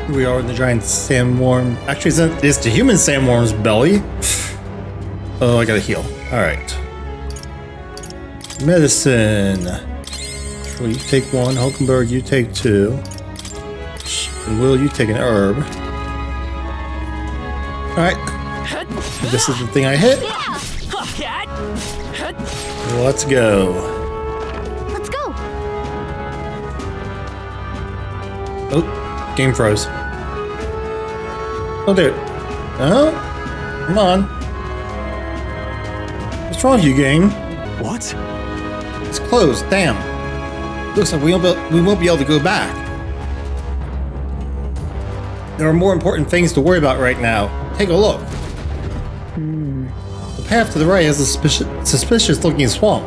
Here we are in the giant sandworm. Actually, it's the human sandworm's belly. Oh, I gotta heal. Alright. Medicine. Well, you take one. Hulkenberg, you take two. And Will, you take an herb. Alright. This is the thing I hit. Let's go. Let's go. Oh, game froze. Oh, dude. Oh, come on. What's wrong with you, game? What? It's closed. Damn. Looks like we won't be able to go back. There are more important things to worry about right now. Take a look. The path to the right has a suspicious-looking swamp,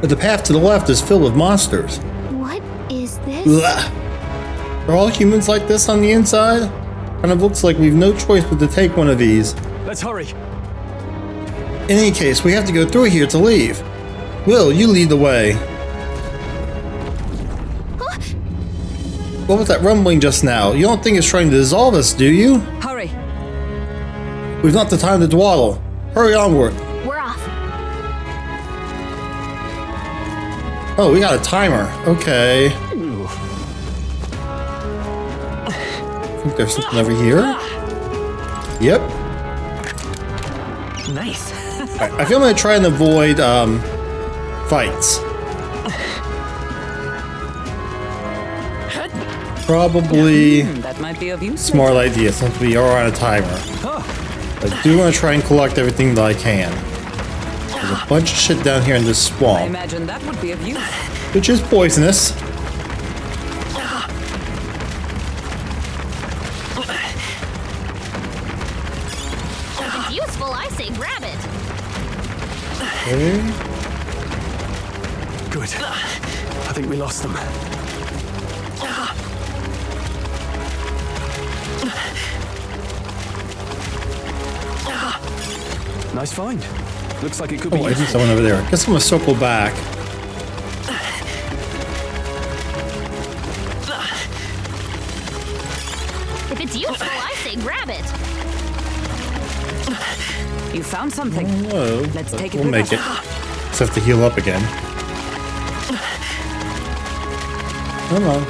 but the path to the left is filled with monsters. What is this? Blah. Are all humans like this on the inside? Kind of looks like we've no choice but to take one of these. Let's hurry. In any case, we have to go through here to leave. Will, you lead the way. Huh? What was that rumbling just now? You don't think it's trying to dissolve us, do you? Hurry. We've not the time to dawdle. Hurry onward. We're off. Oh, we got a timer. Okay. I think there's something over here. Yep. Nice. I feel I'm gonna try and avoid fights. Probably That might be of use. smart idea since we are on a timer. I do want to try and collect everything that I can. There's a bunch of shit down here in this I swamp, imagine that would be of use. which is poisonous. If it's useful, I say grab it. Okay. Good. I think we lost them. Nice find. Looks like it could be Oh, I see useful. someone over there. I guess I'm gonna circle back. If it's useful, I say grab it. You found something. Whoa. Let's but take it we'll with make us. it. Just have to heal up again. Come on.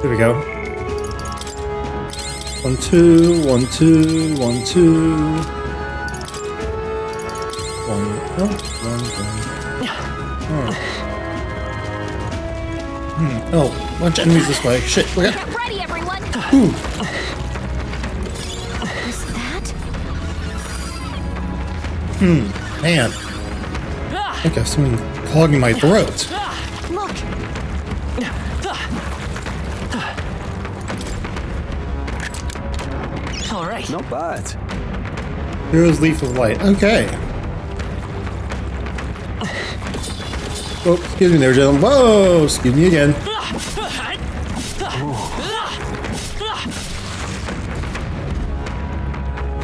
Here we go. 1, 2, 1, 2, 1, 2. 1. Oh, bunch of enemies this way. Shit, we got. Get ready, everyone. Ooh. Is that? Man. I think I have something clogging my throat. Look. All right. Not bad. Here's Leaf of Light. Okay. Oh, excuse me there, gentlemen. Whoa, excuse me again.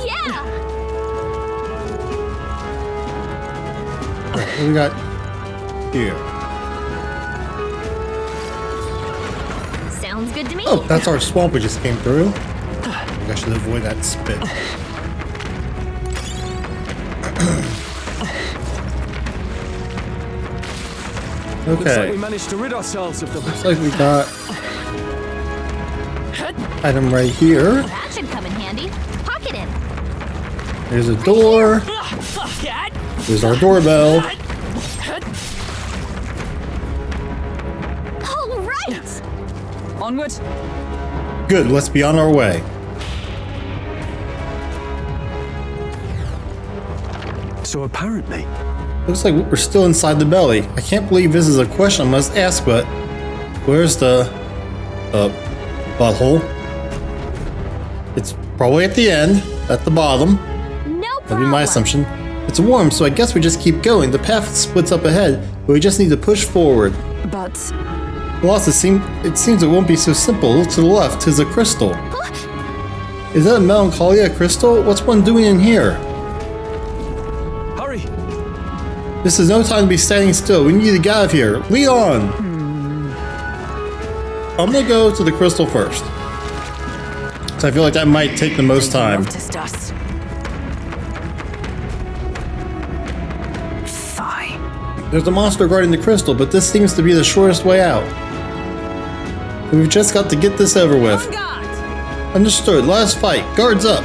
Yeah. What do we got here? Sounds good to me. Oh, that's our swamp we just came through. I should avoid that spit. Looks like we Okay. managed to rid ourselves of them. Looks like we got item right here. That should come in handy. Pocket it. There's a door. There's our doorbell. All right. Onward. Good, let's be on our way. So apparently, Looks like we're still inside the belly. I can't believe this is a question I must ask, but where's the butthole? It's probably at the end, at the bottom. No That'd problem. be my assumption. It's warm, so I guess we just keep going. The path splits up ahead, but we just need to push forward. But Boss, it seems it won't be so simple. Look to the left, 'tis a crystal. Huh? Is that a melancholia crystal? What's one doing in here? hurry. This is no time to be standing still. We need to get out of here. Lead on! I'm gonna go to the crystal first. So I feel like that might take the most time. Noticed us. Fine. There's a monster guarding the crystal, but this seems to be the shortest way out. We've just got to get this over with. On guard. Understood. Let us fight. Guards up.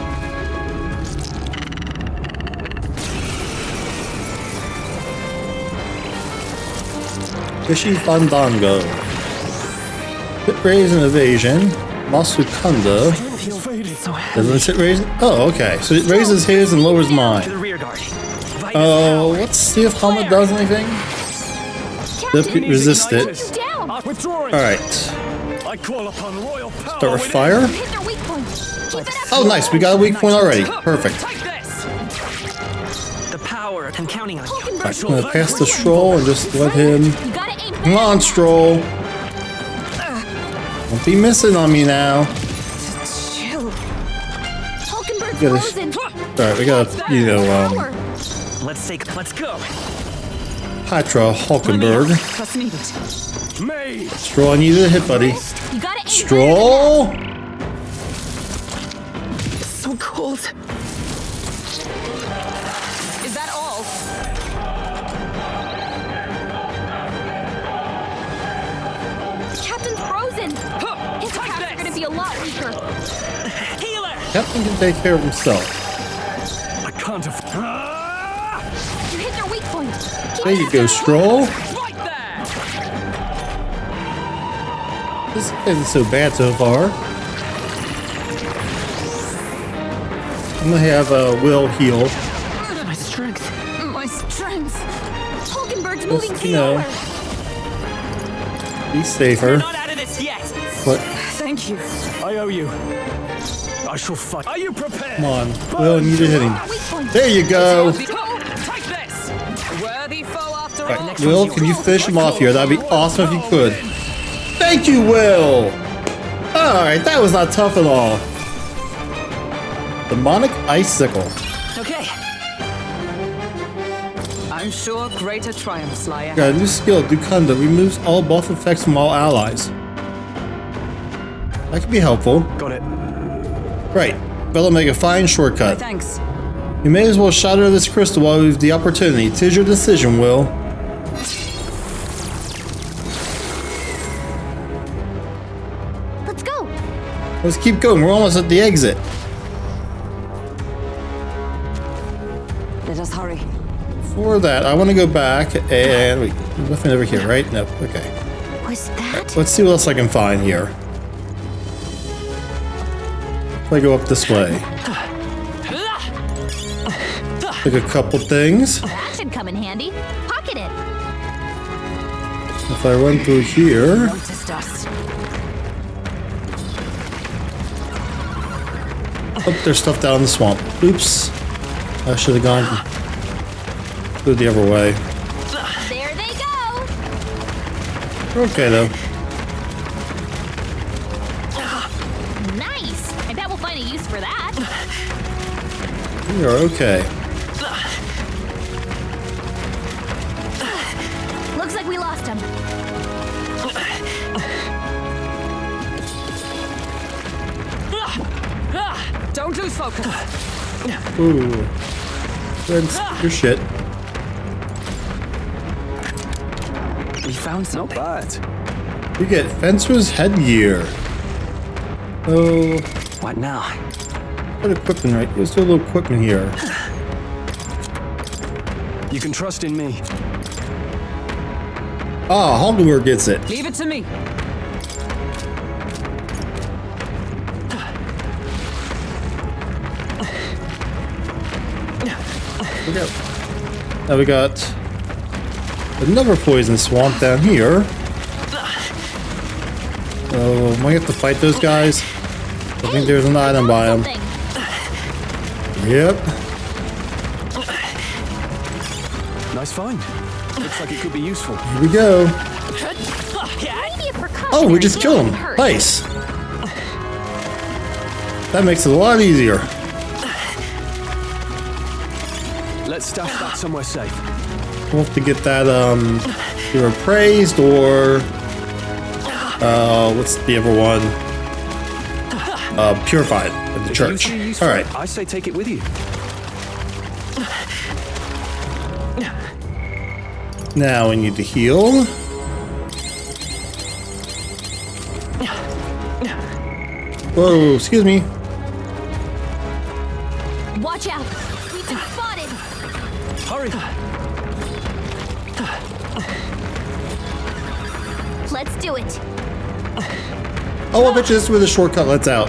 Fishy Fandango. Hit raise and evasion. Masukanda. Doesn't it raise? Oh, okay. So it raises his and lowers mine. Oh, let's see if Hama does anything. Resist it. Down. Alright. I call upon royal power. Start with fire. Hit their weak point. Keep it up. Oh, nice. We got a weak point already. Perfect. Take this. The power. I'm counting on you. Alright, I'm gonna pass the Stroll and just let him. You gotta aim Come on, Stroll. Don't be missing on me now. Chill. Hulkenberg's Gotta- frozen. Alright, we got, you know, Power. Let's go. Hydra Hulkenberg. Trust needed. Me. Stroll, I need a hit, buddy. You gotta aim. Stroll! So cold. Is that all? Captain's frozen. His attacks are gonna be a lot weaker. Healer. Captain can take care of himself. I can't afford. You hit their weak point. Keep There it you up. go, Stroll. Right there. This isn't so bad so far. I'm gonna have Will heal. My strength. My strength. Hulkenberg's moving Just, you know, slower. be safer. Not out of this yet. But Thank you. I owe you. I shall fight. Are you prepared? come on, Will, I need to hit him. Weak point. There you go. Take this. Worthy foe after all. Right, Will, can you finish him off here? That'd be awesome if you could. Thank you, Will. All right, that was not tough at all. Demonic Icicle. Okay. I'm sure greater triumphs lie ahead. Got a new skill, Dukunda, removes all buff effects from all allies. That could be helpful. Got it. Right, that'll make a fine shortcut. Thanks. You may as well shatter this crystal while we have the opportunity. 'Tis your decision, Will. Let's go. Let's keep going, we're almost at the exit. Let us hurry. For that, I want to go back and... Wait, there's nothing over here, right? No, okay. Was that? Let's see what else I can find here. If I go up this way. Pick a couple things. That should come in handy. Pocket it. If I run through here... Noticed us. Oh, there's stuff down in the swamp. Oops. I should have gone through the other way. There they go. Okay, though. Nice. I bet we'll find a use for that. We are okay. Looks like we lost him. Don't lose focus. Ooh. Friends, your shit. We found something. Not bad. You get Fencer's Headgear. Oh, What now? what equipment, right? Let's do a little equipment here. You can trust in me. Ah, Hulkenberg gets it. Leave it to me. Now we got another poison swamp down here. Oh, am I gonna have to fight those guys? I think there's an item by them. Something. Yep. Nice find. Looks like it could be useful. Here we go. Maybe a precautionary Oh, we just killed him. wouldn't hurt. Nice. That makes it a lot easier. Let's stash that somewhere safe. We'll have to get that either appraised or what's the other one? Purified at the church. All right. I say take it with you. Now we need to heal. Whoa, excuse me. Watch out! We've been spotted! Hurry! Let's do it! Oh, I bet you this is where the shortcut lets out.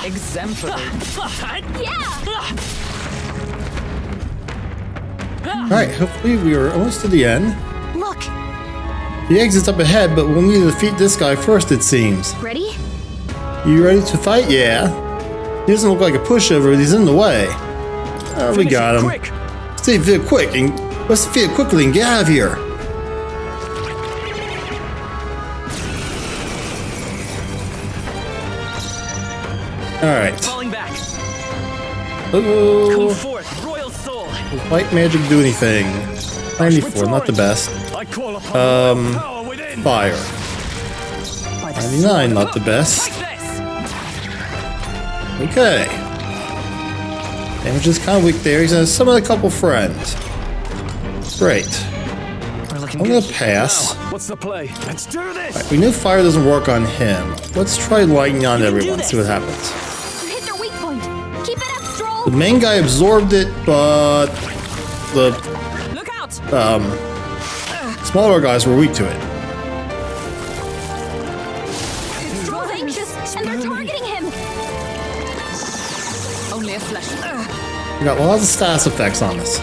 Exemplary. Yeah! Alright, hopefully we are almost to the end. Look! The exit's up ahead, but we'll need to defeat this guy first, it seems. Ready? You ready to fight? Yeah. He doesn't look like a pushover, but he's in the way. Oh, we got him. Quick! Let's defeat it quick and let's defeat it quickly and get out of here. Alright. Falling back. Oh. Come forth, royal soul. Does white magic do anything? 94, not the best. I call upon power within. Fire. 99, not the best. Take this. Okay. Damage is kind of weak there. He's has some of a couple friends. Great. We're looking I'm good. gonna pass. What's the play? Let's do this. We knew fire doesn't work on him. Let's try lightning on everyone, see what happens. You hit their weak point! Keep it up, Stroll! The main guy absorbed it, but the Look out! smaller guys were weak to it. Stroll's anxious, and they're targeting him! Only a flesh. We got lots of status effects on this.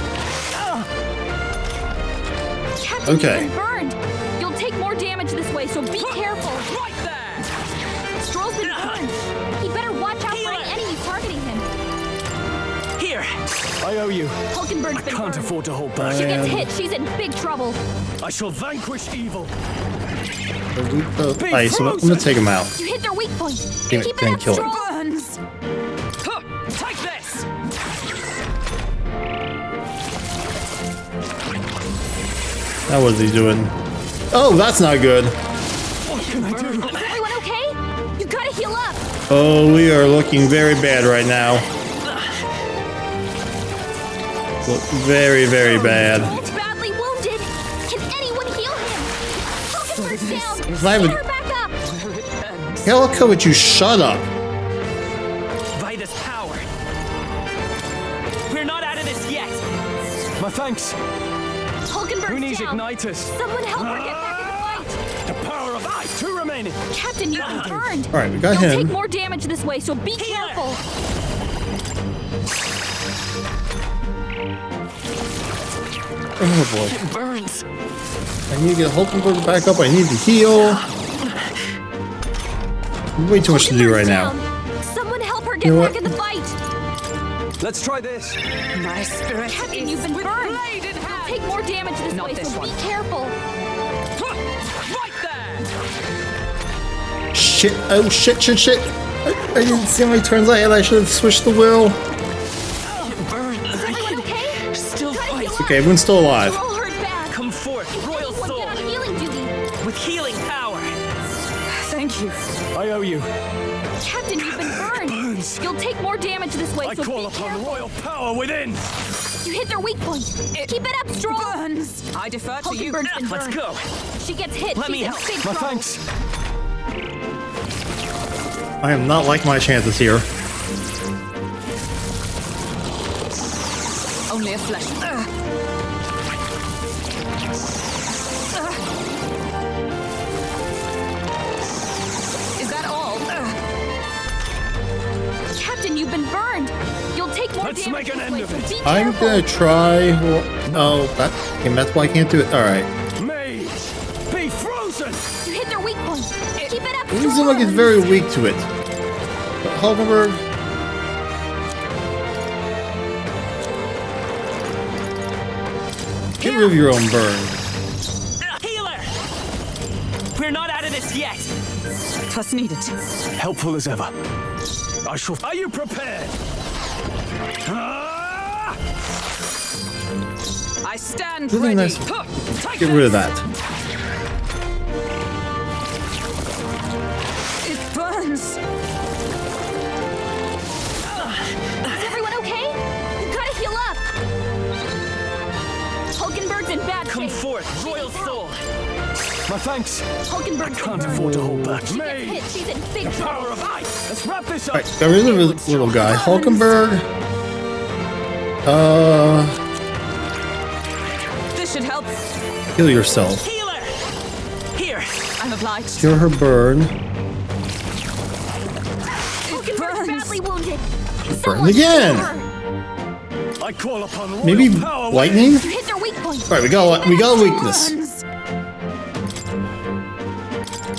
Captain, Okay. you've been burned! You'll take more damage this way, so be careful! Right there. Stroll's been burned! He'd better watch out for any enemies targeting him! Here. I owe you. Hulkenberg's been Can't burned. afford to hold back. If she gets hit, she's in big trouble. I shall vanquish evil. Alright, so I'm gonna take him out. You hit their weak point. Damn it, Keep it didn't up, kill him. Stroll. Burns! Huh, take this. Now what is he doing? Oh, that's not good. What can I do? Is everyone okay? You gotta heal up. Oh, we are looking very bad right now. Look very, very bad. Stroll's badly wounded. Can anyone heal him? Hulkenberg's down. not even- Get her back up. Calico, would you shut up? By this power. We're not out of this yet. My thanks. Hulkenberg's Who needs down. igniters? Someone help her get back in the fight. The power of I. Two remaining. Captain, you've been burned. Alright, we got You'll him. take more damage this way, so be careful. Oh boy. Burns! I need to get Hulkenberg back up. I need to heal. Way too much to do right now. Down. Someone help her get You know back what? in the fight. Let's try this. My spirit Captain, is you've been with burned. blade in You'll hand. take more damage this Not way, this so one. be careful. Right there. Shit. Oh, shit. I didn't see how many turns I had. I should have switched the wheel. Burns! Is everyone okay? Still Gotta fight. heal up. Okay, everyone's still alive. We're all hurt bad. Come forth, royal Anyone soul. get on healing duty. With healing power. Thank you. I owe you. Captain, you've been burned. You'll take more damage this way, I so call be upon careful. royal power within. You hit their weak point. Keep it up, Stroll. Burns! I defer to you. Hulkenberg's been Let's burned. go. She gets hit. Let She's me in help. big My trouble. thanks. I am not liking my chances here. Only a flesh. Is that all? Captain, you've been burned. You'll take more Let's damage make an this end way, of so it. be I'm careful. gonna try. Oh, that's why I can't do it. Alright. Mage, be frozen. You hit their weak point. Keep it up, It seems Stroll. like it's very weak to it. But Hulkenberg. Get rid of your own burn. Healer. We're not out of this yet. Twas needed. Helpful as ever. I shall. Are you prepared? I stand Really ready. nice. Huh, take Get this. rid of that. Come forth, royal soul. My thanks. Hulkenberg's Can't been afford to burned. hold back. She gets hit, she's in big trouble. Power of ice. Let's wrap this up. Alright, got rid of the little guy. Hulkenberg. This should help. Heal yourself. Healer! Here! I'm obliged. Cure her burn. Hulkenberg's badly wounded. Burn Someone again. heal her. I call upon royal Maybe power. lightning? You hit their weak point. Alright, we got a weakness.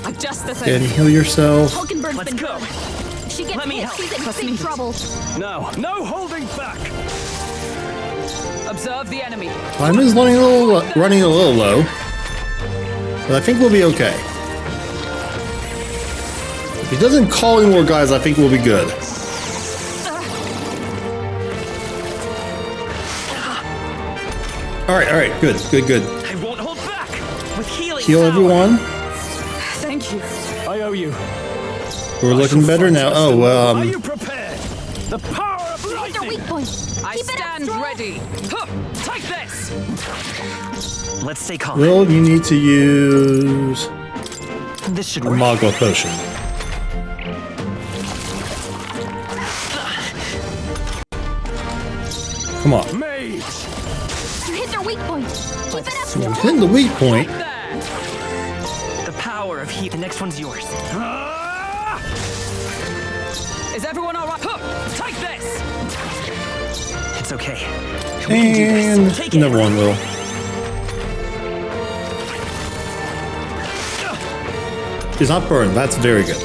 I'm just the And thing. heal yourself. Hulkenberg's Let's been go. burned. She gets Let me hit, help. she's in Trust big me. trouble. No holding back. Observe the enemy. Time is running a little low. But I think we'll be okay. If he doesn't call any more guys, I think we'll be good. Alright, good. I won't hold back. With healing Heal power. everyone. Thank you. I owe you. We're looking better now. Oh, Are you prepared? The power of You hit their lightning. weak point. I Keep it up, stand Stroll. ready. Huh, take this. Let's stay calm. Will, you need to use This should a work. Magma potion. Come on. Mage. You hit their weak point. Keep it up, We're Stroll. hitting the weak point. There. The power of heat. The next one's yours. Ah! Is everyone all right? Huh, take this. It's okay. We can do And this. Take it. another one will. He's not burned. That's very good.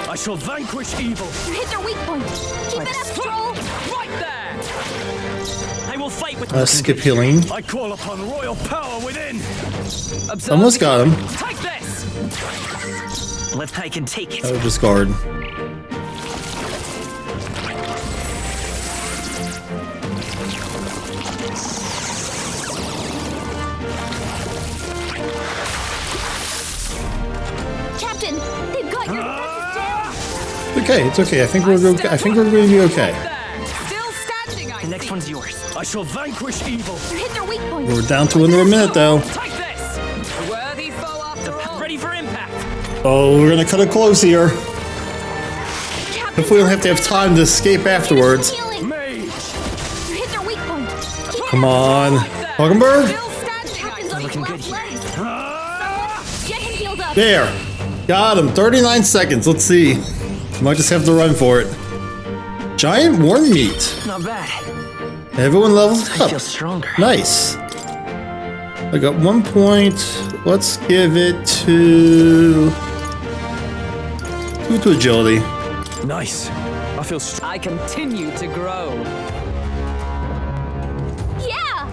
I shall vanquish evil. You hit their weak point. Keep it up, Stroll. Right there. I will fight with Skip healing. I call upon royal power within. Observe Almost the got him. Take this. I can take it. Oh, discard. Captain, they've got your defenses down. Okay, it's okay. I think we're okay. I think we're going to be okay. there. Still standing, I The next see. one's yours. I shall vanquish evil. You hit their weak point. We're down to under a minute though. Take this. A worthy foe after all. Ready for impact. Oh, we're gonna cut it close here. Captain, If we don't have to have time to escape afterwards. healing. Mage. You hit their weak point. Keep Come it up. on, Hulkenberg. Still standing, I Captain's see. on his Looking good last here. legs. Ah! Get him healed up. There, got him. 39 seconds. Let's see. Might just have to run for it. Giant worm meat. Not bad. Everyone levels I up. feel stronger. Nice. I got 1 point. Let's give it to. Give it to agility. Nice. I feel I continue to grow. Yeah.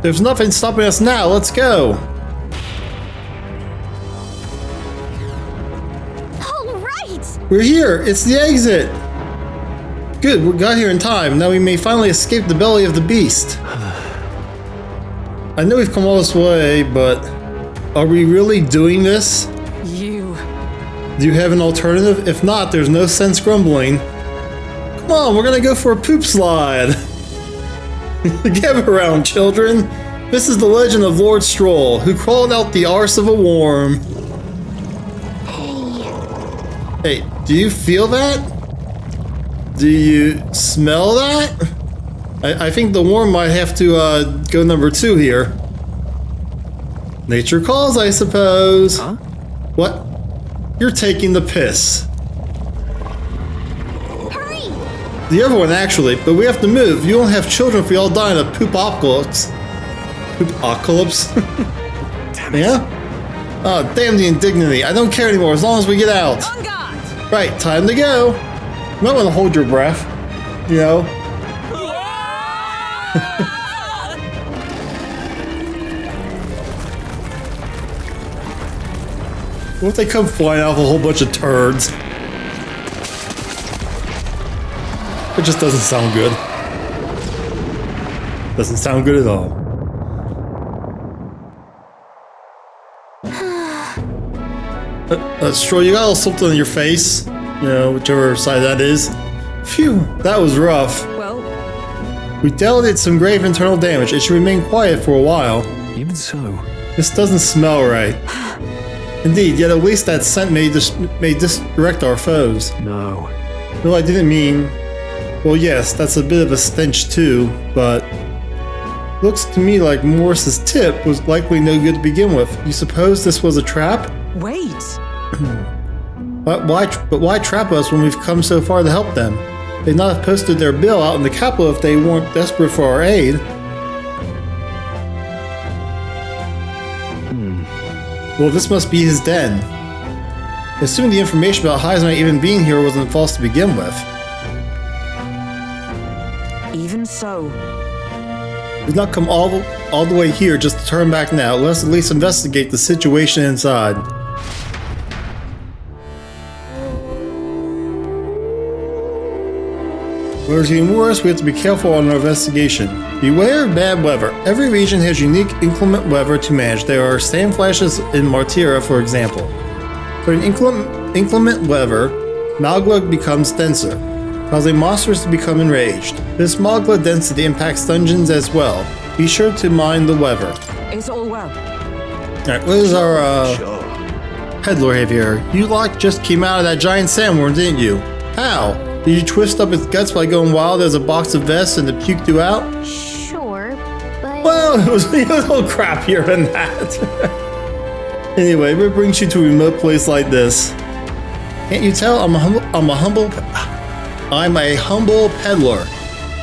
There's nothing stopping us now. Let's go. All right. We're here. It's the exit. Good. We got here in time. Now we may finally escape the belly of the beast. I know we've come all this way, but are we really doing this? You. Do you have an alternative? If not, there's no sense grumbling. Come on, we're gonna go for a poop slide. Get around, children. This is the legend of Lord Stroll, who crawled out the arse of a worm. Hey, do you feel that? Do you smell that? I think the worm might have to go number 2 here. Nature calls, I suppose. Huh? What? You're taking the piss. Hurry. The other one, actually, but we have to move. You don't have children if we all die in a poop-apocalypse. Poop-apocalypse? Yeah? Oh, damn the indignity. I don't care anymore as long as we get out. On guard. Right, time to go. You might want to hold your breath. You know? What if they come flying out with a whole bunch of turds? It just doesn't sound good. Doesn't sound good at all. Stroll, you got a little something on your face. You know, whichever side that is. Phew, that was rough. Well, We dealt it some grave internal damage. It should remain quiet for a while. Even so. This doesn't smell right. Indeed, yet at least that scent may disdirect our foes. No. No, I didn't mean... Well, yes, that's a bit of a stench too, but... Looks to me like Morris's tip was likely no good to begin with. You suppose this was a trap? Wait. But why trap us when we've come so far to help them? They'd not have posted their bill out in the capital if they weren't desperate for our aid. Well, this must be his den. Assuming the information about Heisman even being here wasn't false to begin with. Even so. We've not come all the way here just to turn back now. Let's at least investigate the situation inside. Weather's getting worse, we have to be careful on our investigation. Beware of bad weather. Every region has unique inclement weather to manage. There are sand flashes in Martira, for example. During inclement weather, Magma becomes denser, causing monsters to become enraged. This Magma density impacts dungeons as well. Be sure to mind the weather. It's all well. Alright, what is our peddler here? You lot just came out of that giant sandworm, didn't you? How? Did you twist up its guts by going wild as a box of vests and it puked you out? Sure, but... Well, it was a little crappier than that. Anyway, what brings you to a remote place like this? Can't you tell I'm a humble peddler.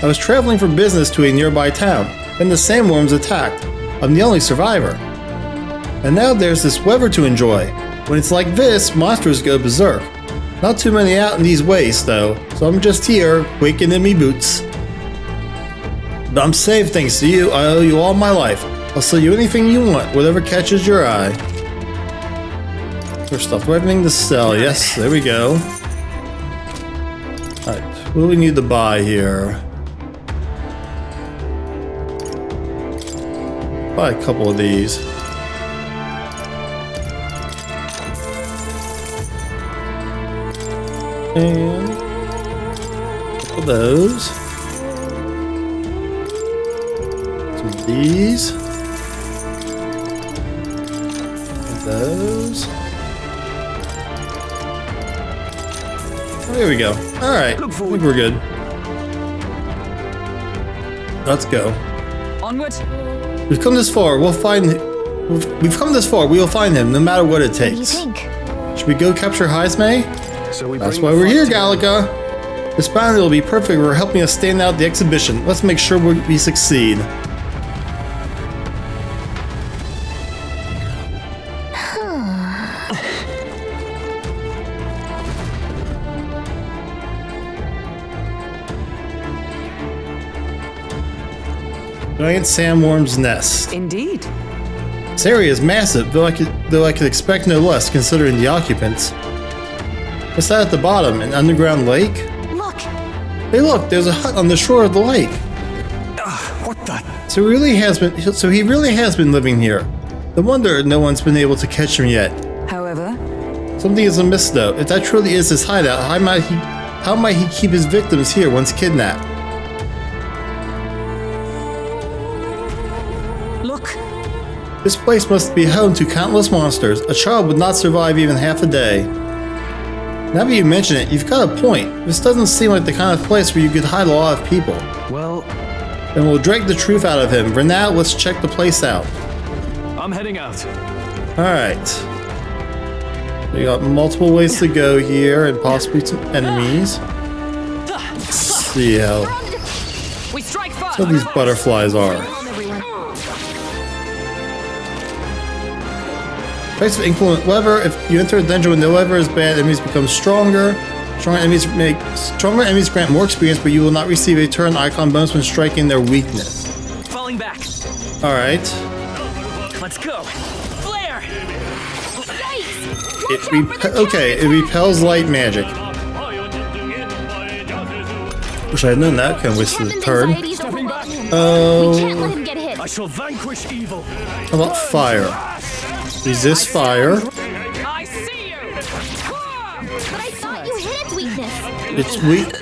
I was traveling for business to a nearby town. Then the sandworms attacked. I'm the only survivor. And now there's this weather to enjoy. When it's like this, monsters go berserk. Not too many out in these ways, though, so I'm just here, quaking in me boots. But I'm safe thanks to you. I owe you all my life. I'll sell you anything you want, whatever catches your eye. First off, everything to sell. Yes, there we go. Alright, what do we need to buy here? Buy a couple of these. And a couple of those. Some of these. And those. Oh, there we go. Alright, I think we're good. Let's go. Onward. We've come this far. We'll find. We've come this far. We will find him, no matter what it What do you takes. think? Should we go capture Heisman? So That's why we're here, Gallica. This bounty will be perfect for helping us stand out the exhibition. Let's make sure we succeed. Giant sandworm's nest. Indeed. This area is massive, though I could expect no less considering the occupants. What's that at the bottom? An underground lake? Look, Hey look, there's a hut on the shore of the lake. What the? So he really has been living here. No wonder no one's been able to catch him yet. However, Something is amiss though. If that truly is his hideout, how might he keep his victims here once kidnapped? look. This place must be home to countless monsters. A child would not survive even half a day. Now that you mention it, you've got a point. This doesn't seem like the kind of place where you could hide a lot of people. Well, Then we'll drag the truth out of him. For now, let's check the place out. I'm heading out. Alright. We got multiple ways to go here and possibly some enemies. Let's see how We strike first. some of these butterflies are. Place of inclement weather. If you enter a dungeon with no weather is bad, enemies become stronger. Stronger enemies grant more experience, but you will not receive a turn icon bonus when striking their weakness. Falling back. Alright. Let's go. Flare. It repels light magic. Wish I had known that. Kind of wasted a turn. Stepping back. We can't Oh, let him get hit. I shall vanquish evil. how about fire? Resist fire. I see you. But I thought you hit its weakness. It's weak.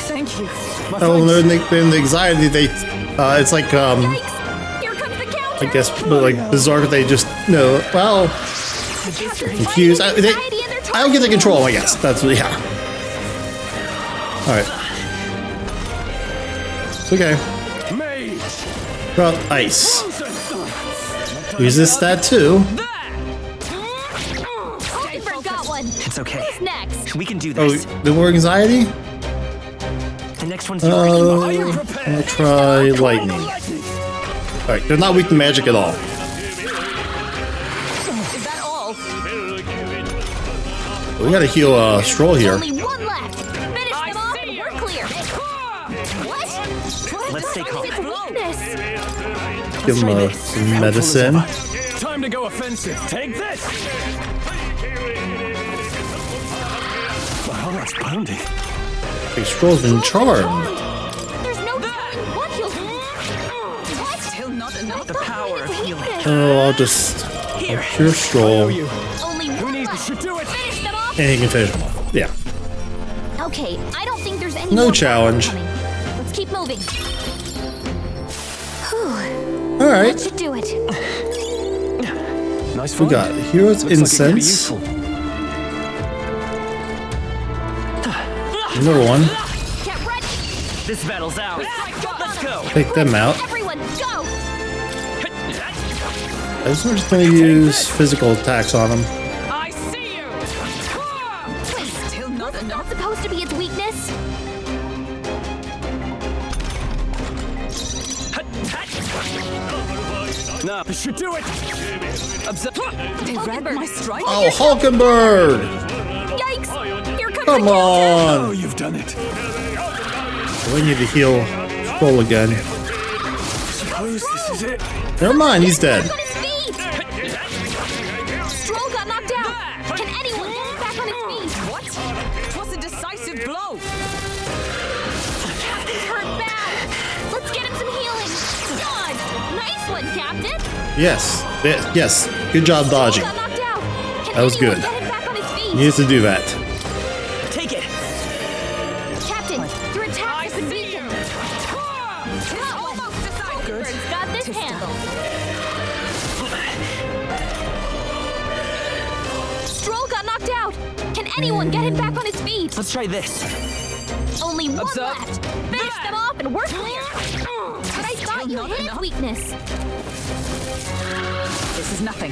Thank you. Oh, in the anxiety, they, it's like, Yikes! Here comes the counter. I guess, but like Berserk, they just, no, well, confused. I don't get the control, I guess. That's what, yeah. Alright. It's okay. Mage. Well, ice. Resist that too. I forgot one. It's okay. Who's next? We can do Oh, this. the more anxiety? The next one's yours. Are you I'm prepared? gonna try lightning. Alright, they're not weak to magic at all. Is that all? We gotta heal Stroll here. Only one left. Finish them off and we're clear. What? Let's stay calm. It's weakness. Give him some medicine. Time to go offensive. Take this. Wow, that's pounding. Hey, Stroll's been charmed. There's no telling what he'll do. What? Still not enough. The power of healing. Oh, I'll cure Stroll. Only one left. Should do it. Finish them off. And he can finish him off. Yeah. Okay, I don't think there's any No more challenge. coming. Let's keep moving. Whew. Alright. That should do it. Nice. We got Hero's Looks like it could be Incense. useful. Another one. Get ready. This battle's ours. Let's go. Take them out. Everyone, go. I just am just gonna use physical attacks on him. I see you. Still not Wasn't enough. that supposed to be its weakness? Nah, this should do it. They read my strike. Oh, Hulkenberg! Yikes! Here comes Come the Oh, on! you've done it. We need to heal Stroll again. Suppose this is it. Never mind, he's dead. Back on his feet! Stroll got knocked out! Can anyone get him back on his feet? What? It was a decisive blow. He's hurt bad! Let's get him some healing! Dodge! Nice one, Captain! Yes. Yes. Good job dodging. Got knocked out! Can That was anyone good. Get him back on his feet? He needs to do that. Take it. Captain, your attack has been weakened! Hulkenberg's got this handled! Stroll got knocked out! Can anyone get him back on his feet? Let's try this. Only one Observe. left! Finish them off and we're clear! But I thought you not hit his enough. weakness! This is nothing.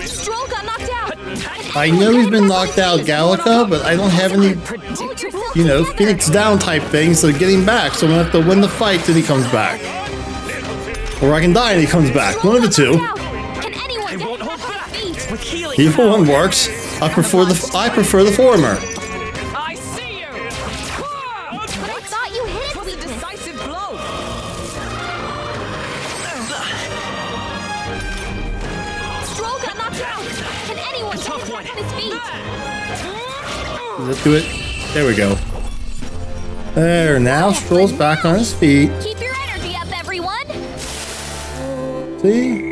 Stroll got knocked out! I know he's been knocked out, Gallica, but I don't have any, Predictable. you know, Phoenix down type things, so get him back. So I'm gonna have to win the fight till he comes back. Or I can die and he comes back. One of the two. Can anyone get him Won't hold back on back. his feet? With healing. Either one works. I prefer the former. I see you. But I thought you hit It his was a weakness! decisive blow. Stroll got knocked out! Can anyone get tough him one. back on his feet? Let's do it. There we go. There, now Stroll's back on his feet. Keep your energy up, everyone! See?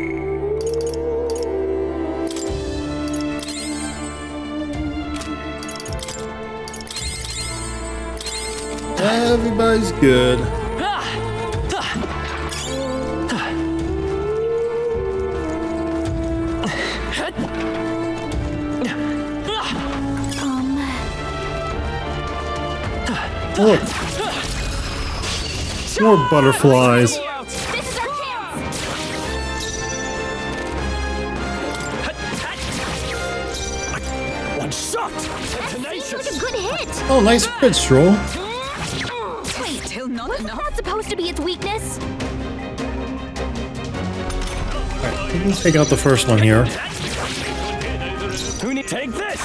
Everybody's good. Look. More butterflies. This is our chance! One shot. That seems like a good hit! Oh, nice crit, Stroll. Wait, Still not wasn't enough. that supposed to be its weakness? Alright, we can take out the first one here. Who need take this?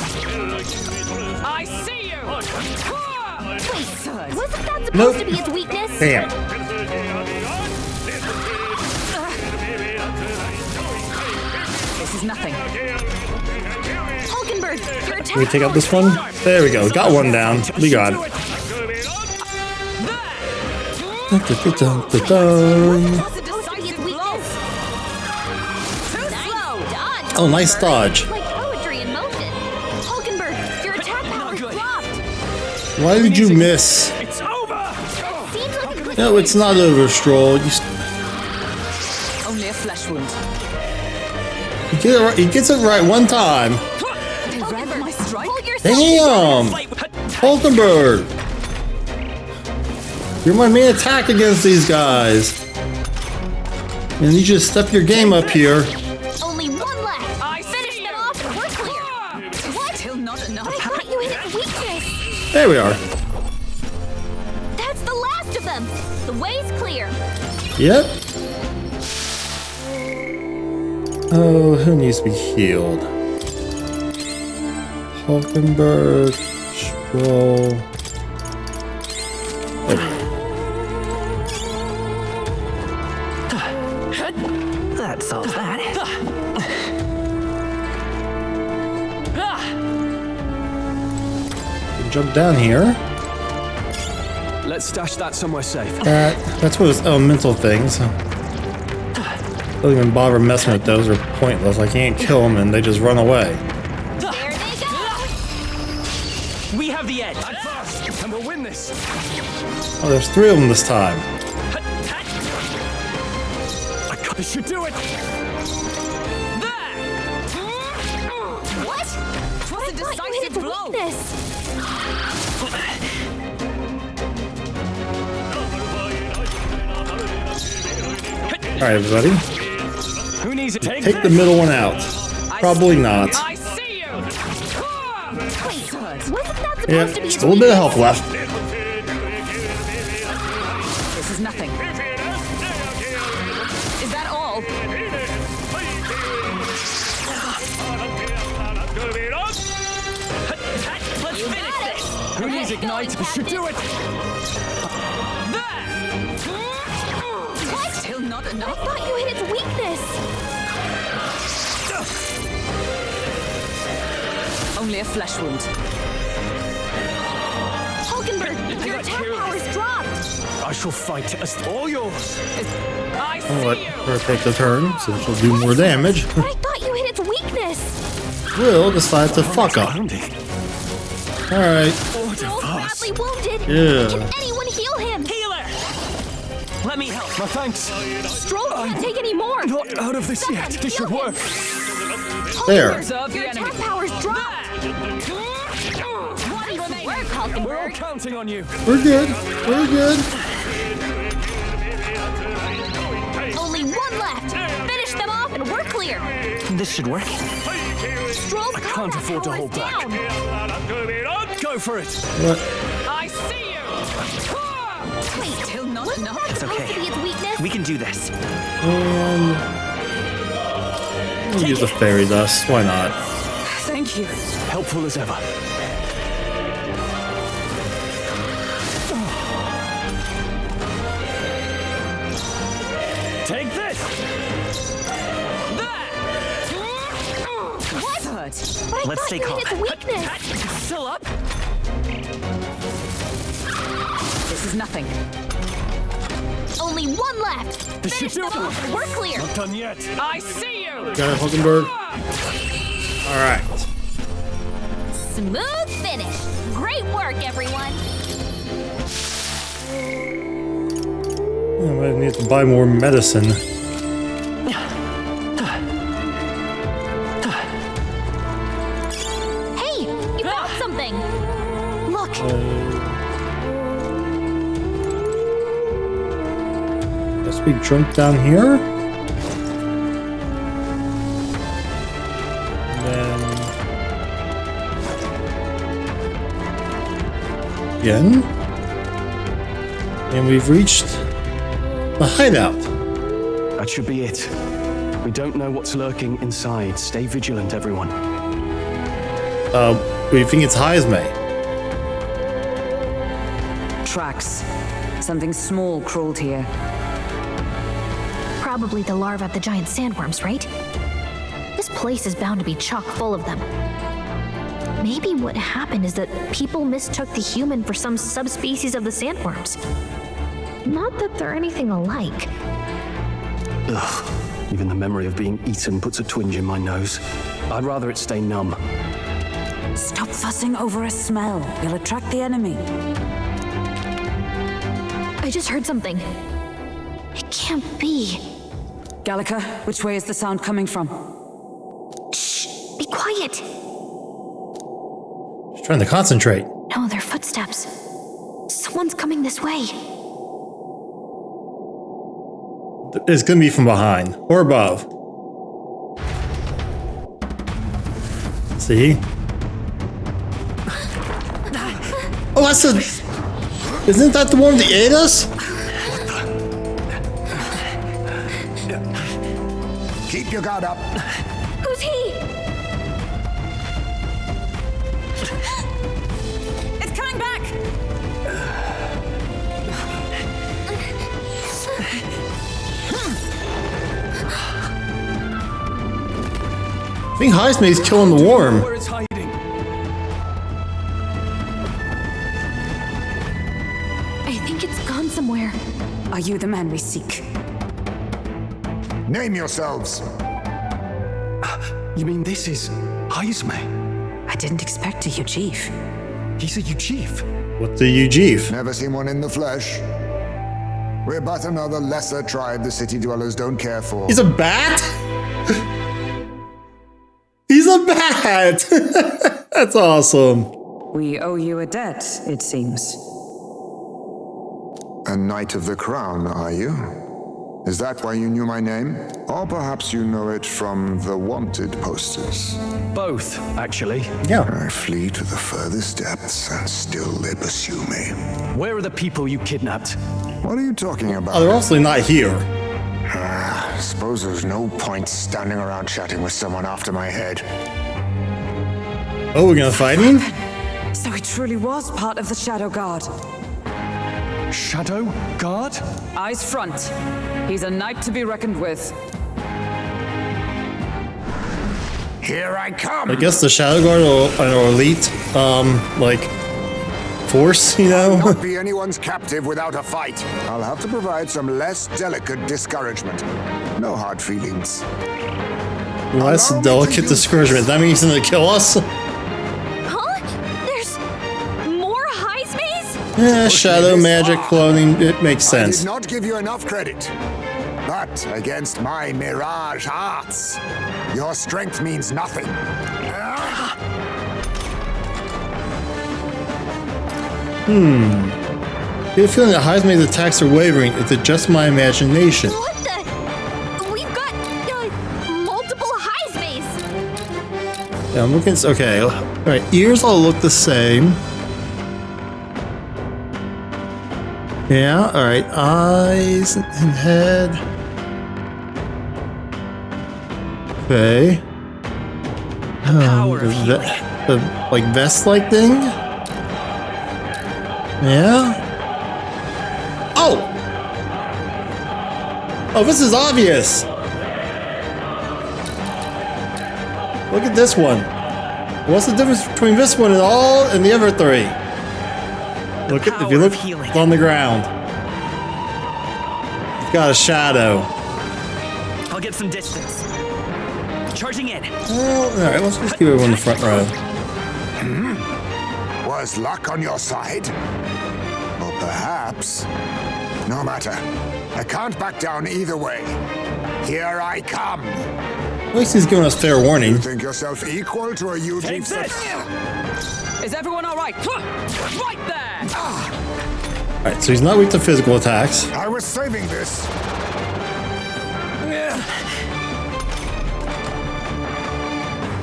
I see you. Wait, wasn't that supposed Nope. to be its weakness? Damn. This is nothing. Hulkenberg, your attack Can we take out this one? There we go. Got one down. We got it. Dun, dun, dun, dun, dun. was supposed to be its weakness? Nice dodge! Oh, nice dodge. Like poetry in motion. Hulkenberg, your attack power dropped! Why did you miss? It's over. No, it's not over, Stroll. Only a flesh wound. You get it right, he gets it right one time. They read my strike. Hold yourself Damn! Hulkenberg! You're my main attack against these guys. And you just step your game up here. Only one left. Finish them off and we're clear. What? Still not enough. I thought you hit its weakness. There we are. That's the last of them. The way's clear. Yep. Oh, who needs to be healed? Hulkenberg, Stroll. There we go. That solves that. Jump down here. Let's stash that somewhere safe. That's one of those elemental things. Don't even bother messing with those. They're pointless. I can't kill them and they just run away. There they go. We have the edge. I'm fast, and we'll win this. Oh, there's 3 of them this time. I should do it. What? It was a I thought you hit decisive its blow. weakness. Alright, everybody. Who needs it? Take the middle one out. Probably not. I see you. Wait, wasn't that supposed Yeah, to be just a little bit of health left. This is nothing. Is that all? Let's finish this. Who needs ignite? I should do it. What? Still not I enough. thought you hit its weakness. Only a flesh wound. Hulkenberg, your attack power's dropped. I shall fight as all yours. I I'll let see you. her take the turn, so she'll do more damage. But I thought you hit its weakness. Will decide to fuck up. Alright. Joel's badly wounded. Yeah. Can anyone heal him? Healer. Let me help. My thanks. Stroll can't take any more. Not out of this yet. This should work. There. Observe the Your enemy. attack power's dropped. One remaining. Work, We're all Hulkenberg. counting on you. We're good. We're good. Only one left. Finish them off and we're clear. This should work. Stroll's I can't afford to hold back. down. Go for it. What? I see you. Wait, Still not wasn't enough. that It's supposed okay. to be its weakness? We can do this. And we'll use the fairy dust. Why not? Thank you. Helpful as ever. Take this. What? Third. But I Let's thought stay you calm. hit its weakness. Still up? This is nothing. Only one left. This should Finish do them it. off and we're clear. Not done yet. I see you. Got it, Hulkenberg? Alright. Smooth finish. Great work, everyone. I might need to buy more medicine. Hey, you found something. Look, Guess we jump down here. And then again. And we've reached the hideout. That should be it. We don't know what's lurking inside. Stay vigilant, everyone. We think it's Heisme. Tracks. Something small crawled here. probably the larvae of the giant sandworms, right? This place is bound to be chock full of them. Maybe what happened is that people mistook the human for some subspecies of the sandworms. Not that they're anything alike. Ugh. Even the memory of being eaten puts a twinge in my nose. I'd rather it stay numb. Stop fussing over a smell. You'll attract the enemy. I just heard something. It can't be. Gallica, which way is the sound coming from? Shh! Be quiet! She's trying to concentrate. No, they're footsteps. Someone's coming this way. It's gonna be from behind or above. See? Oh, that's a... Isn't that the one that ate us? Keep your guard up. Who's he? It's coming back! I think Heismay's killing the worm. Where it's hiding. I think it's gone somewhere. Are you the man we seek? Name yourselves. You mean this is Heismay? I didn't expect a Ujief. He's a Ujief. What's the Ujief? Never seen one in the flesh. We're but another lesser tribe the city dwellers don't care for. He's a bat? He's a bat! That's awesome. We owe you a debt, it seems. A Knight of the Crown, are you? Is that why you knew my name? Or perhaps you know it from the wanted posters? Both, actually. Yeah. I flee to the furthest depths, and still they pursue me. Where are the people you kidnapped? What are you talking about? Oh, they're obviously not here. Suppose there's no point standing around chatting with someone after my head. Oh, we're gonna fight him? So he truly was part of the Shadow Guard. Shadow Guard? Eyes front. He's a knight to be reckoned with. Here I come! I guess the Shadow Guard are an elite, like, force, you know? Not be anyone's captive without a fight. I'll have to provide some less delicate discouragement. No hard feelings. Less delicate discouragement. That means he's gonna kill us? Huh? There's more Heismays? Yeah, shadow, magic, cloning, it makes I sense. did not give you enough credit. But against my mirage arts, your strength means nothing. I get a feeling that Heismay's attacks are wavering. Is it just my imagination? What the? We've got multiple Heismays! Yeah, I'm looking. Okay, alright, ears all look the same. Yeah, alright, eyes and head. Okay. Power of healing. The like vest-like thing? Yeah? Oh! Oh, this is obvious! Look at this one. What's the difference between this one and the other three? Look at, if you Power look, of healing. it's on the ground. It's got a shadow. I'll get some distance. Charging in. Well, alright, let's just keep everyone in the front row. Was luck on your side? Or perhaps... No matter. I can't back down either way. Here I come. At least he's giving us fair warning. Think yourself equal to a Take UG? this! Is everyone all right? Right there! Alright, so he's not weak to physical attacks. I was saving this.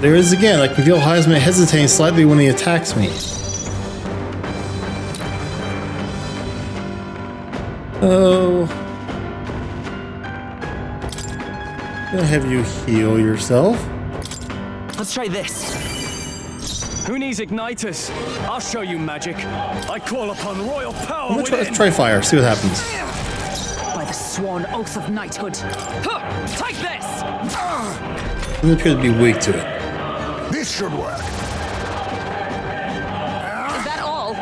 There is again, I can feel Heisman hesitating slightly when he attacks me. Oh. I'm gonna have you heal yourself. Let's try this. Who needs igniters? I'll show you magic. I call upon royal power Let's within. try fire, see what happens. By the sworn oath of knighthood. Huh, take this! Doesn't appear to be weak to it. This should work. Is that all?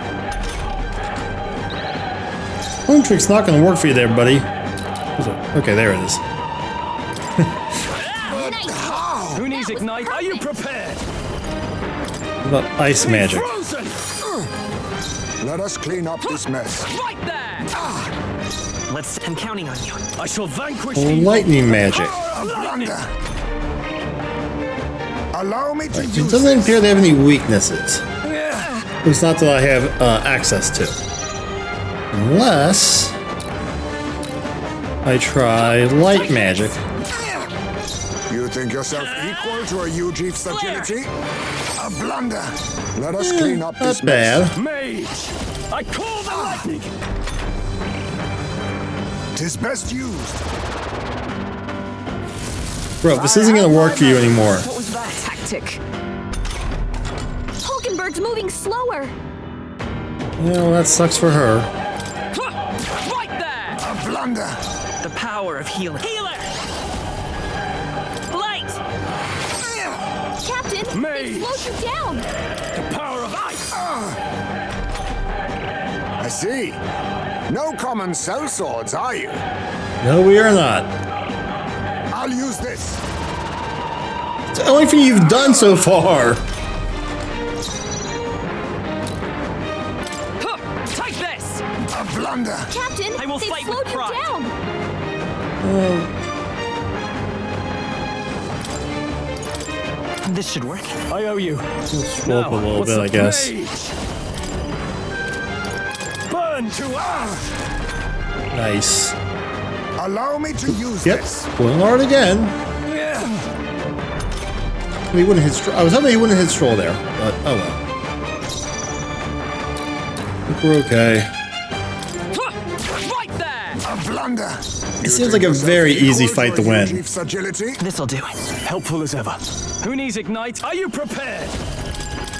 Clone trick's not gonna work for you there, buddy. Okay, there it is. Who needs ignite? Are you prepared? What about ice magic? Frozen! Let us clean up this mess. Right there! I'm counting on you. I shall vanquish Lightning magic. A blunder. Allow me to It use doesn't this. appear to have any weaknesses. At least not that I have access to. Unless I try light magic. You think yourself equal to a Ujief's agility? A blunder. Let us clean up this Not bad. Mage! I call the lightning! Tis best used. Bro, this isn't gonna work for you anymore. What was that? Tactic. Hulkenberg's moving slower. Well, that sucks for her. Right there! A blunder. The power of healing. Healer! Light! Captain, Mage. they slowed you down. The power of ice! I see. No common cell swords, are you? No, we are not. I'll use this. It's the only thing you've done so far. Take this! A blunder. Captain, I will they fight with slowed you pride. down. This should work. I owe you. Scroll up a little what's bit, I up, guess. Mage? Burn to earth! Nice. Allow me to use Yep. this. Pulling hard again. He wouldn't hit. I was hoping he wouldn't hit Stroll there, but oh well. I think we're okay. Right there! A blunder. It seems like a very easy fight to win. Ujief's agility? This'll do. Helpful as ever. Who needs ignite? Are you prepared?